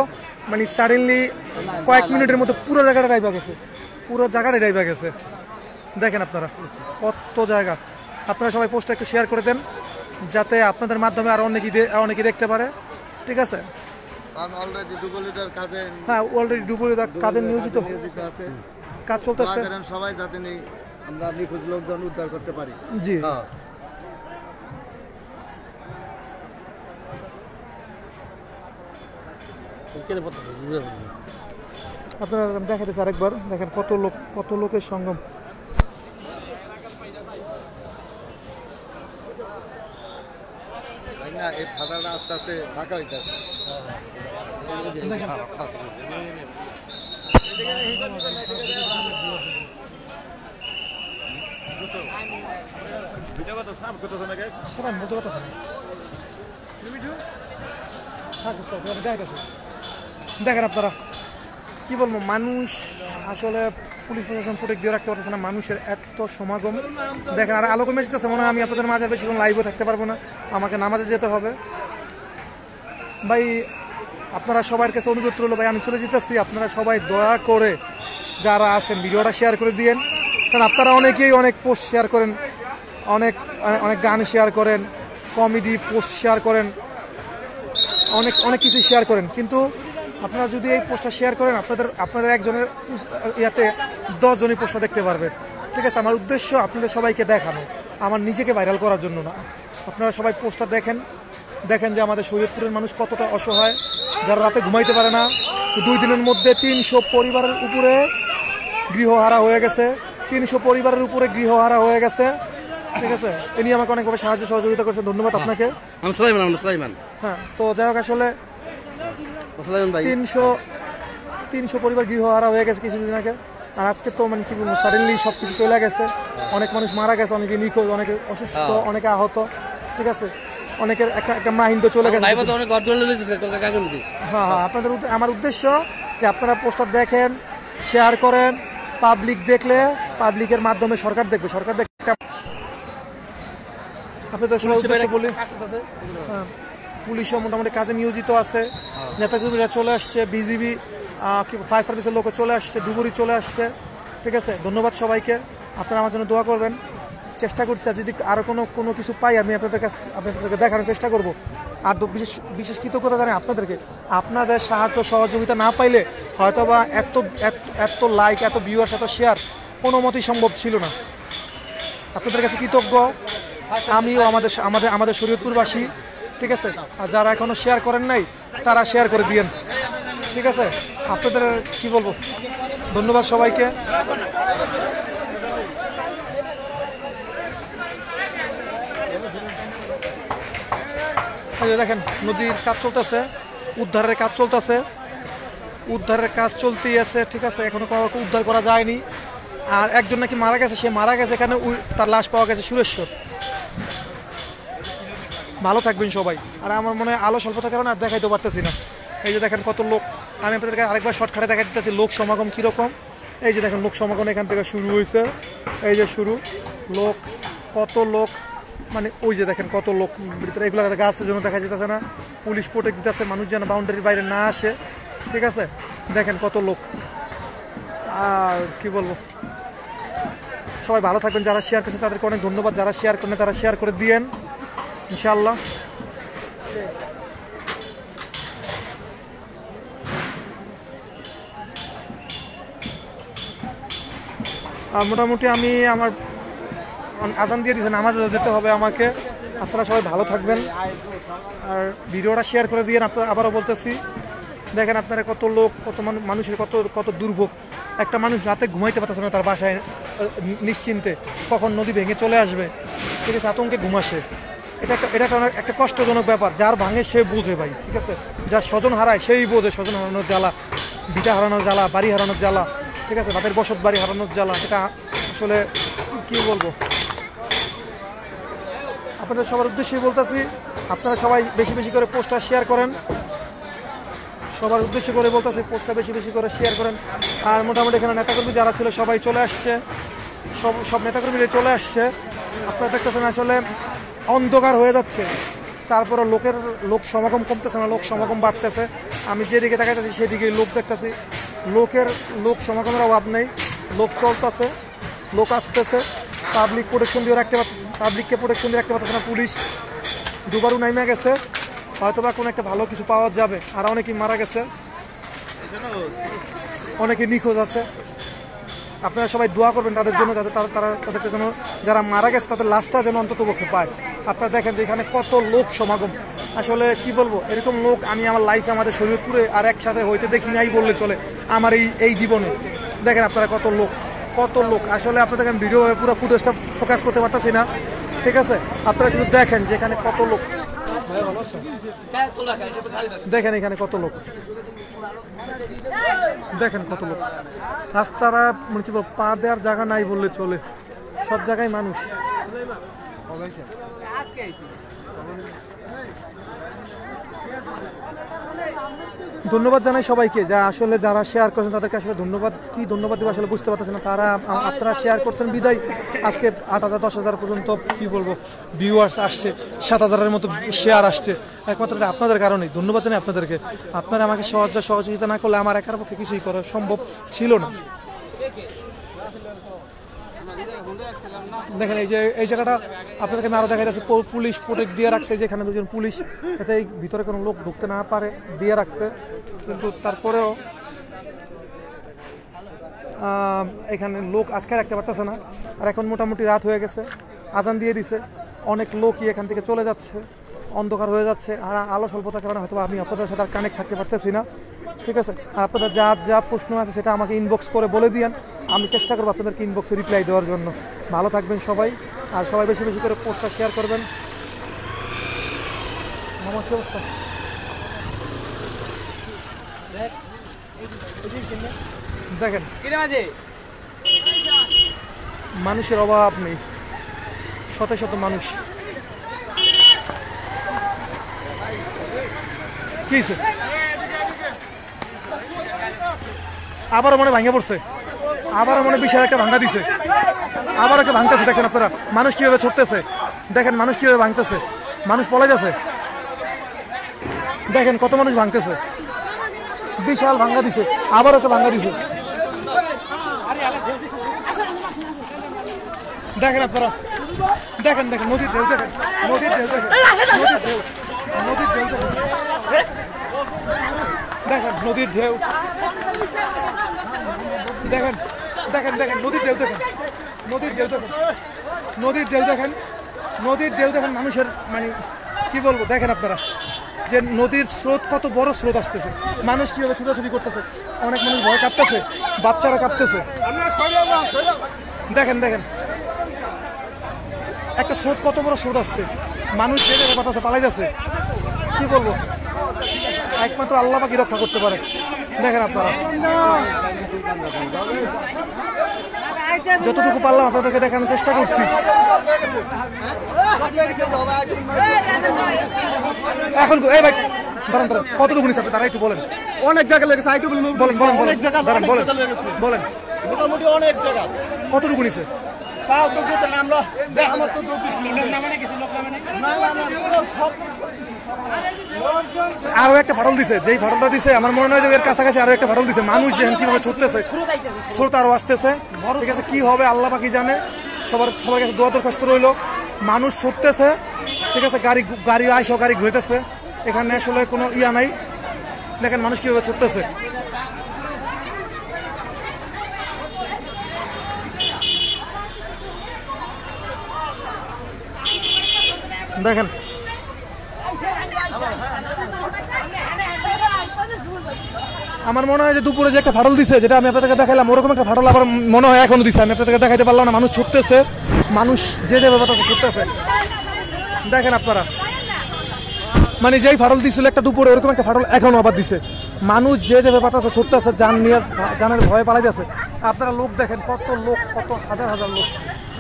মানে সাডেনলি কয়েক মিনিটের মধ্যে পুরো জায়গাটা ডাইবা গেছে, পুরো জায়গাটা ডাইবা গেছে। দেখেন আপনারা কত জায়গা। আপনারা সবাই পোস্টটা একটু শেয়ার করে দেন, যাতে আপনাদের মাধ্যমে আরও অনেকে দেখতে পারে, ঠিক আছে? অলরেডি ডুবলিটার কাজে, হ্যাঁ অলরেডি ডুবলিটার কাজে নিয়োজিত আছে, কাজ চলতেছে। সবাই যাতে আমরা নিখোঁজ লোকজন উদ্ধার করতে পারি। জি আপনারা দেখাতেছে আরেকবার, দেখেন কত লোকের সঙ্গম। না এই ফাটাটা আস্তে আস্তে ঢাকা হইতেছে। দেখেন আপনারা কি বলবো, মানুষ আসলে পুলিশ প্রশাসন প্রোটেক্ট দিয়ে রাখতে পারতেছে না, মানুষের এত সমাগম। দেখেন আর আলো কমে আসতেছে, মনে হয় আমি আপনাদের মাঝে বেশিক্ষণ লাইভও থাকতে পারবো না, আমাকে নামাজে যেতে হবে। ভাই আপনারা সবার কাছে অনুরোধ রইল, ভাই আমি চলে যেতেছি, আপনারা সবাই দয়া করে যারা আছেন ভিডিওটা শেয়ার করে দিয়েন, কারণ আপনারা অনেকেই অনেক পোস্ট শেয়ার করেন, অনেক অনেক গান শেয়ার করেন, কমেডি পোস্ট শেয়ার করেন, অনেক কিছু শেয়ার করেন, কিন্তু আপনারা যদি এই পোস্টটা শেয়ার করেন আপনাদের একজনের ইয়াতে 10 জনই পোস্টটা দেখতে পারবে, ঠিক আছে? আমার উদ্দেশ্য আপনাদের সবাইকে দেখানো, আমার নিজেকে ভাইরাল করার জন্য না। আপনারা সবাই পোস্টটা দেখেন যে আমাদের শরীয়তপুরের মানুষ কতটা অসহায়, যারা রাতে ঘুমাইতে পারে না। 2 দিনের মধ্যে 300 পরিবারের উপরে গৃহহারা হয়ে গেছে, 300 পরিবারের উপরে গৃহহারা হয়ে গেছে, ঠিক আছে? ইনি আমাকে অনেকভাবে সাহায্য সহযোগিতা করেছেন, ধন্যবাদ আপনাকে। হ্যাঁ তো যাই হোক, আসলে 300 পরিবার গৃহহারা হয়ে গেছে কিছুদিন আগে, আর আজকে তো মানে কি বলবো, সাডেনলি সব কিছু চলে গেছে, অনেক মানুষ মারা গেছে, অনেকে নিখোঁজ, অনেকে অসুস্থ, অনেকে আহত, ঠিক আছে? অনেকের একটা মাহিন্দ চলে গেছে। হ্যাঁ আপনাদের আমার উদ্দেশ্য যে আপনারা পোস্টার দেখেন, শেয়ার করেন, পাবলিক দেখলে পাবলিকের মাধ্যমে সরকার দেখবে, সরকার দেখবে। আপনাদের সবাই উদ্দেশ্য বলি, পুলিশও মোটামুটি কাজে নিয়োজিত আছে, নেতাকর্মীরা চলে আসছে, বিজিবি ফায়ার সার্ভিসের লোকও চলে আসছে, ডুবুরি চলে আসছে, ঠিক আছে? ধন্যবাদ সবাইকে, আপনারা আমার জন্য দোয়া করবেন। চেষ্টা করছি যদি আরও কোনো কিছু পাই আমি আপনাদেরকে দেখানোর চেষ্টা করব। আর বিশেষ কৃতজ্ঞতা জানাই আপনাদেরকে, আপনাদের সাহায্য সহযোগিতা না পাইলে হয়তোবা এত লাইক, এত ভিউয়ার্স, এত শেয়ার কোনো মতেই সম্ভব ছিল না। আপনাদের কাছে কৃতজ্ঞ আমিও, আমাদের শরীয়তপুরবাসী, ঠিক আছে? আর যারা এখনো শেয়ার করেন নাই তারা শেয়ার করে দিয়েন, ঠিক আছে? আপনাদের কি বলবো, ধন্যবাদ সবাইকে। দেখেন নদীর কাজ চলতেছে, উদ্ধারের কাজ চলতেই আছে, ঠিক আছে? এখনো কাউকে উদ্ধার করা যায়নি। আর একজন নাকি মারা গেছে, সে মারা গেছে এখানে, তার লাশ পাওয়া গেছে সুরেশ্বর। ভালো থাকবেন সবাই। আর আমার মনে হয় আলো স্বল্পতার কারণে আর দেখাইতে পারতেছি না। এই যে দেখেন কত লোক, আমি আপনাদেরকে আরেকবার শর্টকাটে দেখা দিতেছি লোক সমাগম কীরকম। এই যে দেখেন লোক সমাগম এখান থেকে শুরু হয়েছে, এই যে শুরু লোক, কত লোক, মানে ওই যে দেখেন কত লোক ভিতরে, এগুলো গাছের জন্য দেখা যেতেছে না, পুলিশ প্রোটেক্ট দিতেছে, মানুষ যেন বাউন্ডারির বাইরে না আসে, ঠিক আছে? দেখেন কত লোক। আর কি বলবো, সবাই ভালো থাকবেন। যারা শেয়ার করছেন তাদেরকে অনেক ধন্যবাদ, যারা শেয়ার করেন তারা শেয়ার করে দিয়েন ইনশাআল্লাহ। মোটামুটি আমি আমার আজান দিয়ে দিয়েছেন, নামাজে যেতে হবে আমাকে। আপনারা সবাই ভালো থাকবেন আর ভিডিওটা শেয়ার করে দিয়ে আপনারা আবারও বলতেছি, দেখেন আপনারা কত লোক, কত মানুষের কত দুর্ভোগ। একটা মানুষ রাতে ঘুমাইতে পারতেছে না তার বাসায় নিশ্চিন্তে, কখন নদী ভেঙে চলে আসবে, ঠিক আছে, আতঙ্কে ঘুমাসে। এটা একটা কষ্টজনক ব্যাপার। যার ভাঙে সে বোঝে ভাই, ঠিক আছে, যার স্বজন হারায় সেই বোঝে স্বজন হারানোর জ্বালা, ভিটা হারানোর জ্বালা, বাড়ি হারানোর জ্বালা, ঠিক আছে, বাপের বসত বাড়ি হারানোর জ্বালা। এটা আসলে কি বলবো, আপনাদের সবার উদ্দেশ্যেই বলতেছি, আপনারা সবাই বেশি বেশি করে পোস্টটা শেয়ার করেন। সবার উদ্দেশ্য করে বলতেছি, পোস্টটা বেশি বেশি করে শেয়ার করেন। আর মোটামুটি এখানে নেতাকর্মী যারা ছিল সবাই চলে আসছে, সব নেতাকর্মীরা চলে আসছে। আপনারা দেখতেছেন আসলে অন্ধকার হয়ে যাচ্ছে, তারপরে লোক সমাগম কমতেছে না, লোক সমাগম বাড়তেছে। আমি যেদিকে তাকাইতেছি সেদিকে লোক দেখতেছি, লোক সমাগমের অভাব নেই, লোক চলতেছে, লোক আসতেছে। পাবলিককে প্রোটেকশন দিয়ে রাখতে পারতেছে না পুলিশ। দুবারও নাইমে গেছে, হয়তো বা কোনো একটা ভালো কিছু পাওয়া যাবে। আর অনেকেই মারা গেছে, অনেকে নিখোঁজ আছে। আপনারা সবাই দোয়া করবেন তাদের জন্য, যাতে তাদেরকে যেন, যারা মারা গেছে তাদের লাশটা যেন অন্তত পক্ষে পায়। আপনারা দেখেন যে এখানে কত লোক সমাগম। আসলে কি বলবো, এরকম লোক আমি আমার লাইফে আমাদের শরীয়তপুরে আর একসাথে হইতে দেখি নাই বললে চলে আমার এই জীবনে। দেখেন আপনারা কত লোক। আসলে আপনাদের আমি ভিডিও পুরো ফুটেজটা ফোকাস করতে পারতেছি না, ঠিক আছে। আপনারা শুধু দেখেন যে এখানে কত লোক, দেখেন এখানে কত লোক, দেখেন কত লোক। রাস্তারা মানে কি বলবো, পা দেওয়ার জায়গা নাই বললে চলে, সব জায়গায় মানুষ। ধন্যবাদ জানাই সবাইকে, আসলে যারা শেয়ার করছেন তাদেরকে আসলে ধন্যবাদ দেবো আসলে বুঝতে পারতেছে না। আপনারা শেয়ার করছেন বিদায় আজকে 8,000 10,000 পর্যন্ত কি বলবো ভিউয়ার্স আসছে, 7,000-এর মতো শেয়ার আসছে, একমাত্র আপনাদের কারণেই। ধন্যবাদ জানাই আপনাদেরকে। আপনারা আমাকে সহযোগিতা না করলে আমার একার পক্ষে কিছুই করা সম্ভব ছিল না। দেখেন এই জায়গাটা আপনাদেরকে আমি আরও দেখা যাচ্ছে, পুলিশ প্রোটেক্ট দিয়ে রাখছে, যেখানে দুজন পুলিশ যাতে এই ভিতরে কোনো লোক ঢুকতে না পারে দিয়ে রাখছে। কিন্তু তারপরেও এখানে লোক আটকে রাখতে পারতেছে না। আর এখন মোটামুটি রাত হয়ে গেছে, আজান দিয়ে দিছে, অনেক লোকই এখান থেকে চলে যাচ্ছে, অন্ধকার হয়ে যাচ্ছে। আর আলো স্বল্পতার কারণে হয়তো আমি আপনাদের সাথে আর কানেক্ট থাকতে পারতেছি না, ঠিক আছে। আপনাদের যা প্রশ্ন আছে সেটা আমাকে ইনবক্স করে বলে দিয়েন, আমি চেষ্টা করবো আপনাদেরকে ইনবক্সে রিপ্লাই দেওয়ার জন্য। ভালো থাকবেন সবাই, আর সবাই বেশি বেশি করে পোস্টটা শেয়ার করবেন। আমার কি অবস্থা, দেখেন মানুষের অভাব নেই, শত শত মানুষ। কি আবারও মনে ভাঙে পড়ছে, আবারও মনে বিশাল একটা ভাঙা দিছে, আবার একটা ভাঙতেছে। দেখেন আপনারা মানুষ কিভাবে ছুটতেছে, দেখেন মানুষ কিভাবে ভাঙতেছে, মানুষ পলাই যাচ্ছে, দেখেন কত মানুষ ভাঙতেছে, বিশাল ভাঙা দিছে, আবার একটা ভাঙা দিছে। দেখেন আপনারা, দেখেন নদীর ঢেউ, দেখেন নদীর ঢেউ, দেখেন নদীর ঢেউ, দেখেন নদীর ঢেউ, দেখেন নদীর ঢেউ, দেখেন নদীর ঢেউ, দেখেন নদীর ঢেউ, দেখেন মানুষের মানে কি বলবো। দেখেন আপনারা যে নদীর স্রোত, কত বড় স্রোত আসতেছে, মানুষ কিভাবে ছুটাছুটি করতেছে, অনেক মানুষ ভয় কাঁপতেছে, বাচ্চারা কাঁপতেছে। দেখেন একটা স্রোত, কত বড় স্রোত আসছে, মানুষ যে জায়গায় বাতাসে পালাই যাচ্ছে। কি বলবো, একমাত্র আল্লাহ পাকি রক্ষা করতে পারে। দেখেন আপনারা, যতটুকু পারলাম আপনাদেরকে দেখানোর চেষ্টা করছি। এখন এই ভাই দাঁড়ান, কতটুকু নিচ্ছে তারা একটু বলেন। অনেক জায়গা লেগেছে, বলেন মোটামুটি অনেক জায়গা। কতটুকু নিচ্ছে? তাও তো আমরা আমার তো আরো একটা ফাটল দিছে, যেই ফাটলটা দিছে আমার মনে হয় যে এর কাছাকাছি আরো একটা ফাটল দিছে। মানুষ যেখানে কিভাবে ছুটতেছে, স্রোত আরো আসতেছে, ঠিক আছে। কি হবে আল্লাহ পাকি জানে, সবার কাছে দোয়া দরখাস্ত রইল। মানুষ ছুটতেছে, ঠিক আছে, গাড়ি আইসো, গাড়ি ঘুরতেছে, এখানে আসলে কোনো ইয়া নাই। দেখেন মানুষ কিভাবে ছুটতেছে। দেখেন আমার মনে হয় যে দুপুরে যে একটা ফাটল দিছে, যেটা আমি আপনাদেরকে দেখালাম, ওরকম একটা ফাটল আবার মনে হয় এখনো দিছে। আমি আপনাদেরকে দেখাইতে পারলাম না। মানুষ ছুটতেছে, মানুষ যে যে ব্যাপারটা ছুটতেছে দেখেন আপনারা। মানে যেই ফাটল দিছিল একটা দুপুরে, ওরকম একটা ফাটল এখনো আবার দিছে। মানুষ যে যে ব্যাপারটা ছুটতেছে, জান নিয়ে জানের ভয়ে পালাইতেছে। আপনারা লোক দেখেন, কত লোক, কত হাজার হাজার লোক।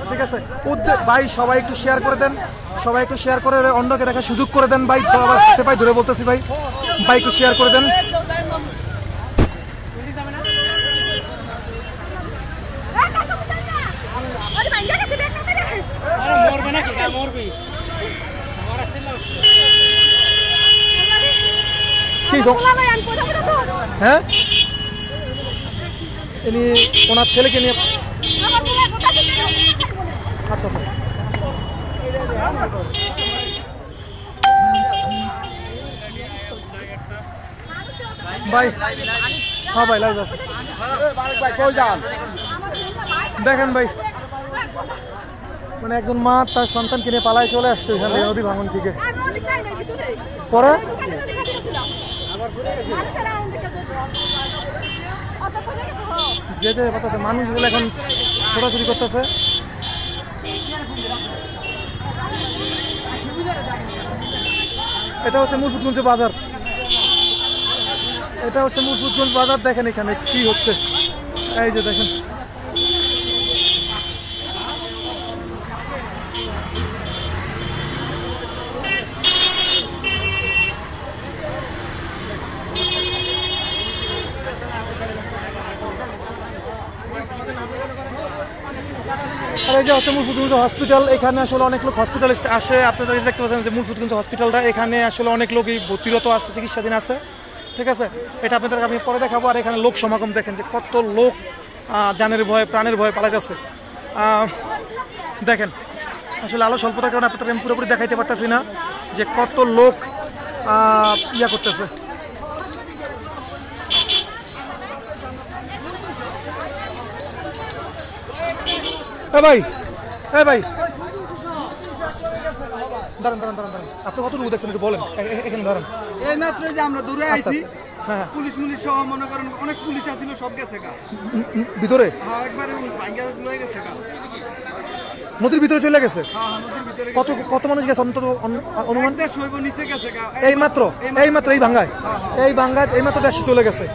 ঠিক আছে ভাই, সবাই একটু শেয়ার করে দেন, সবাই একটু শেয়ার করে অন্যকে দেখার সুযোগ করে দেন ভাই। তো আবার হাতে পাই ধরে বলতেছি ভাই, ভাই একটু শেয়ার করে দেন। হ্যাঁ, ইনি ওনার ছেলেকে নিয়ে, আচ্ছা আচ্ছা ভাই, হ্যাঁ ভাই লাইভ আছে। দেখেন ভাই, মানে একজন মা তার সন্তানকে নিয়ে পালায় চলে আসছে এখানে নদী ভাঙন থেকে। পরে যে যে ব্যাপারটা মানুষগুলো এখন ছোটাছুটি করতেছে। এটা হচ্ছে মুরফুটগঞ্জ বাজার, এটা হচ্ছে মুরফুটগঞ্জ বাজার। দেখেন এখানে কি হচ্ছে, এই যে দেখেন আর এই যে হচ্ছে মুরফুটগঞ্জ হসপিটাল। এখানে আসলে অনেক লোক হসপিটালিস্ট আসে। আপনারা দেখতে পাচ্ছেন যে মুরফুটগঞ্জ হসপিটালটা, এখানে আসলে অনেক লোকই ভর্তিরত আছে, চিকিৎসাধীন আছে। ঠিক আছে, এটা আপনাদেরকে আমি পরে দেখাবো। আর এখানে লোক সমাগম দেখেন যে কত লোক জানের ভয়ে, প্রাণের ভয়ে পালা যাচ্ছে। দেখেন আসলে আলো স্বল্পতার কারণে আপনাদেরকে আমি পুরোপুরি দেখাইতে পারতেছি না যে কত লোক ইয়া করতেছে। ভাই, হ্যাঁ ভাই, দাঁড়ান দাঁড়ান দাঁড়ান দাঁড়ান, আপনি কতটুকু দেখছেন একটু বলেন। এখানে দাঁড়ান। এই মাত্র যে আমরা দূরে আইছি, হ্যাঁ পুলিশ মুলিশ সহ মনে করেন অনেক পুলিশ আছিল, সব গেছে গা ভিতরে, হ্যাঁ একবারে ভাঙ্গা লয়ে গেছে গা, নদীর ভিতরে চলে গেছে। নদীর ভিতরে কত কত মানুষ গেছে অন্তত অনুমান? দেশ হইব নিচে গেছে গা, এই মাত্র এই ভাঙ্গায়, এই ভাঙ্গায় এই মাত্র দেশে চলে গেছে।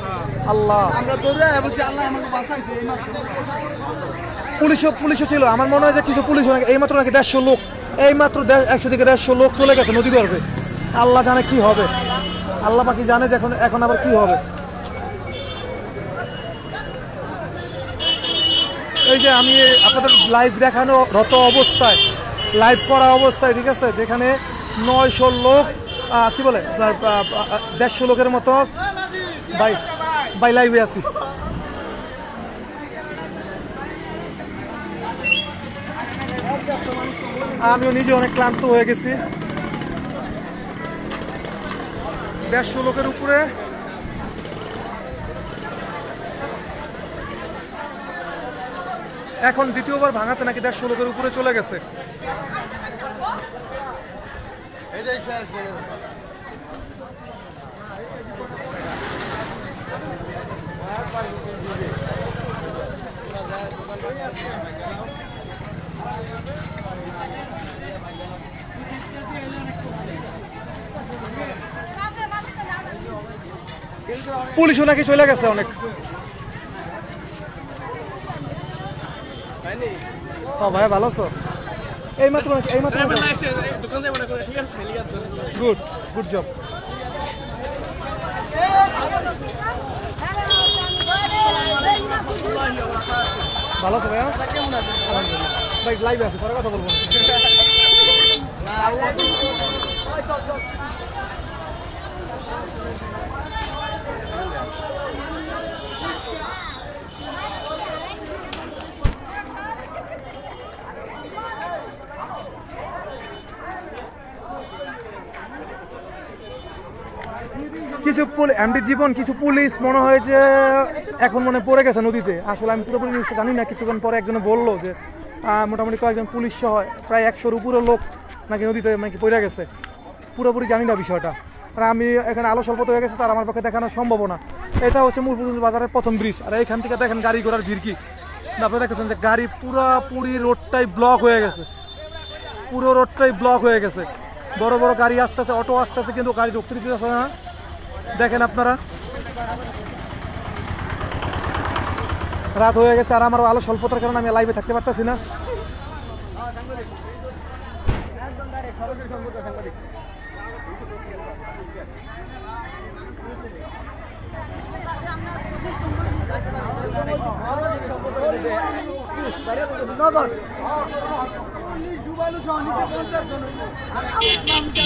আল্লাহ, আমরা দৌড়ে বলছি আল্লাহ আমাকে বাঁচাইছে। এই মাত্র পুলিশও ছিল, আমার মনে হয় যে কিছু পুলিশ নাকি এই মাত্র নাকি 150 লোক, এই মাত্র 100 থেকে 150 লোক চলে গেছে নদী গর্ভে। আল্লাহ জানে কি হবে, আল্লাহ বাকি জানে যে এখন আবার কি হবে। এই যে আমি আপনাদের লাইভ দেখানো রত অবস্থায়, লাইভ করা অবস্থায়, ঠিক আছে, যেখানে 900 লোক, কি বলে 150 লোকের মতো বাই লাইভে আছি। আমিও নিজে অনেক ক্লান্ত হয়ে গেছি। 150 লোকের উপরে এখন দ্বিতীয়বার ভাঙাতে নাকি 150 লোকের উপরে চলে গেছে। পুলিশও নাকি চলে গেছে অনেক। ভাই ভালো আছো? এই মাত্র গুড গুড জব। ভালো আছো ভাইয়া? ভাই লাইভে আছে, পরে কথা বলবো। কিছু এমডি জীবন, কিছু পুলিশ মনে হয় যে এখন মনে পড়ে গেছে নদীতে। আসলে আমি পুরোপুরি নিশ্চয় জানি না। কিছুক্ষণ পরে একজনে বললো যে মোটামুটি কয়েকজন পুলিশ সহ প্রায় 100-র উপরে লোক নাকি নদীতে নাকি পড়ে গেছে, পুরোপুরি জানি না বিষয়টা। আর আমি এখানে আলো স্বল্পত হয়ে গেছে, তার আমার পক্ষে দেখানো সম্ভব না। এটা হচ্ছে মূলপুকুর বাজারের প্রথম ব্রিজ। আর এইখান থেকে দেখেন গাড়ি ঘোড়ার ভিড় কি, আপনারা দেখতেছেন যে গাড়ি পুরোপুরি রোডটাই ব্লক হয়ে গেছে, পুরো রোডটাই ব্লক হয়ে গেছে। বড় বড় গাড়ি আসতেছে, অটো আসতেছে, কিন্তু গাড়ি ঢুকতে দিতেছে না। দেখেন আপনারা, রাত হয়ে গেছে আর আমারও আলো স্বল্পতার কারণে আমি লাইভে থাকতে পারতেছি না।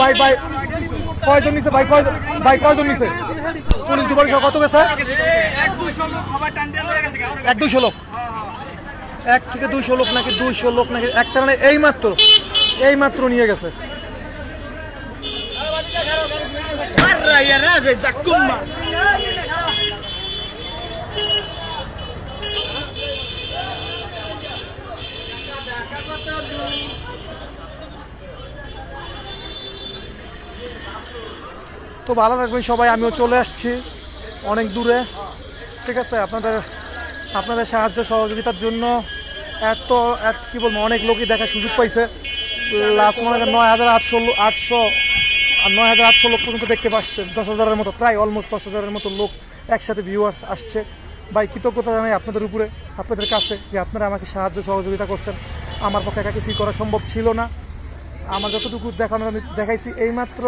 ভাই ভাই কয়জন নিছে, ভাই কয়জন নিছে? পুলিশ ডুবার কত গেছে? 1-200 লোক, 1 থেকে 200 লোক নাকি 200 লোক নাকি একটা, মানে এই মাত্র নিয়ে গেছে। তো ভালো থাকবেন সবাই, আমিও চলে আসছি অনেক দূরে, ঠিক আছে। আপনাদের সাহায্য সহযোগিতার জন্য এত কি বলবো, অনেক লোকই দেখার সুযোগ পাইছে। লাস্ট মনে হয় 9,800 লোক পর্যন্ত দেখতে পাচ্ছে, 10,000-এর মতো, প্রায় অলমোস্ট 10,000-এর মতো লোক একসাথে ভিউয়ার্স আসছে। ভাই কৃতজ্ঞতা জানাই আপনাদের উপরে, আপনাদের কাছে, যে আপনারা আমাকে সাহায্য সহযোগিতা করছেন। আমার পক্ষে একা কিছুই করা সম্ভব ছিল না। আমার যতটুকু দেখানোর আমি দেখাইছি। এইমাত্র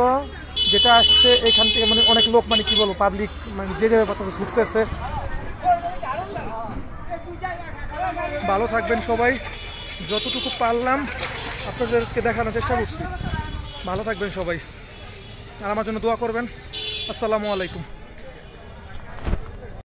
যেটা আসছে এখান থেকে, মানে অনেক লোক, মানে কি বলবো, পাবলিক মানে যে ব্যাপারটা ছুটতেছে। ভালো থাকবেন সবাই, যতটুকু পারলাম আপনাদেরকে দেখানোর চেষ্টা করছি। ভালো থাকবেন সবাই, আর আমার জন্য দোয়া করবেন। আসসালামু আলাইকুম।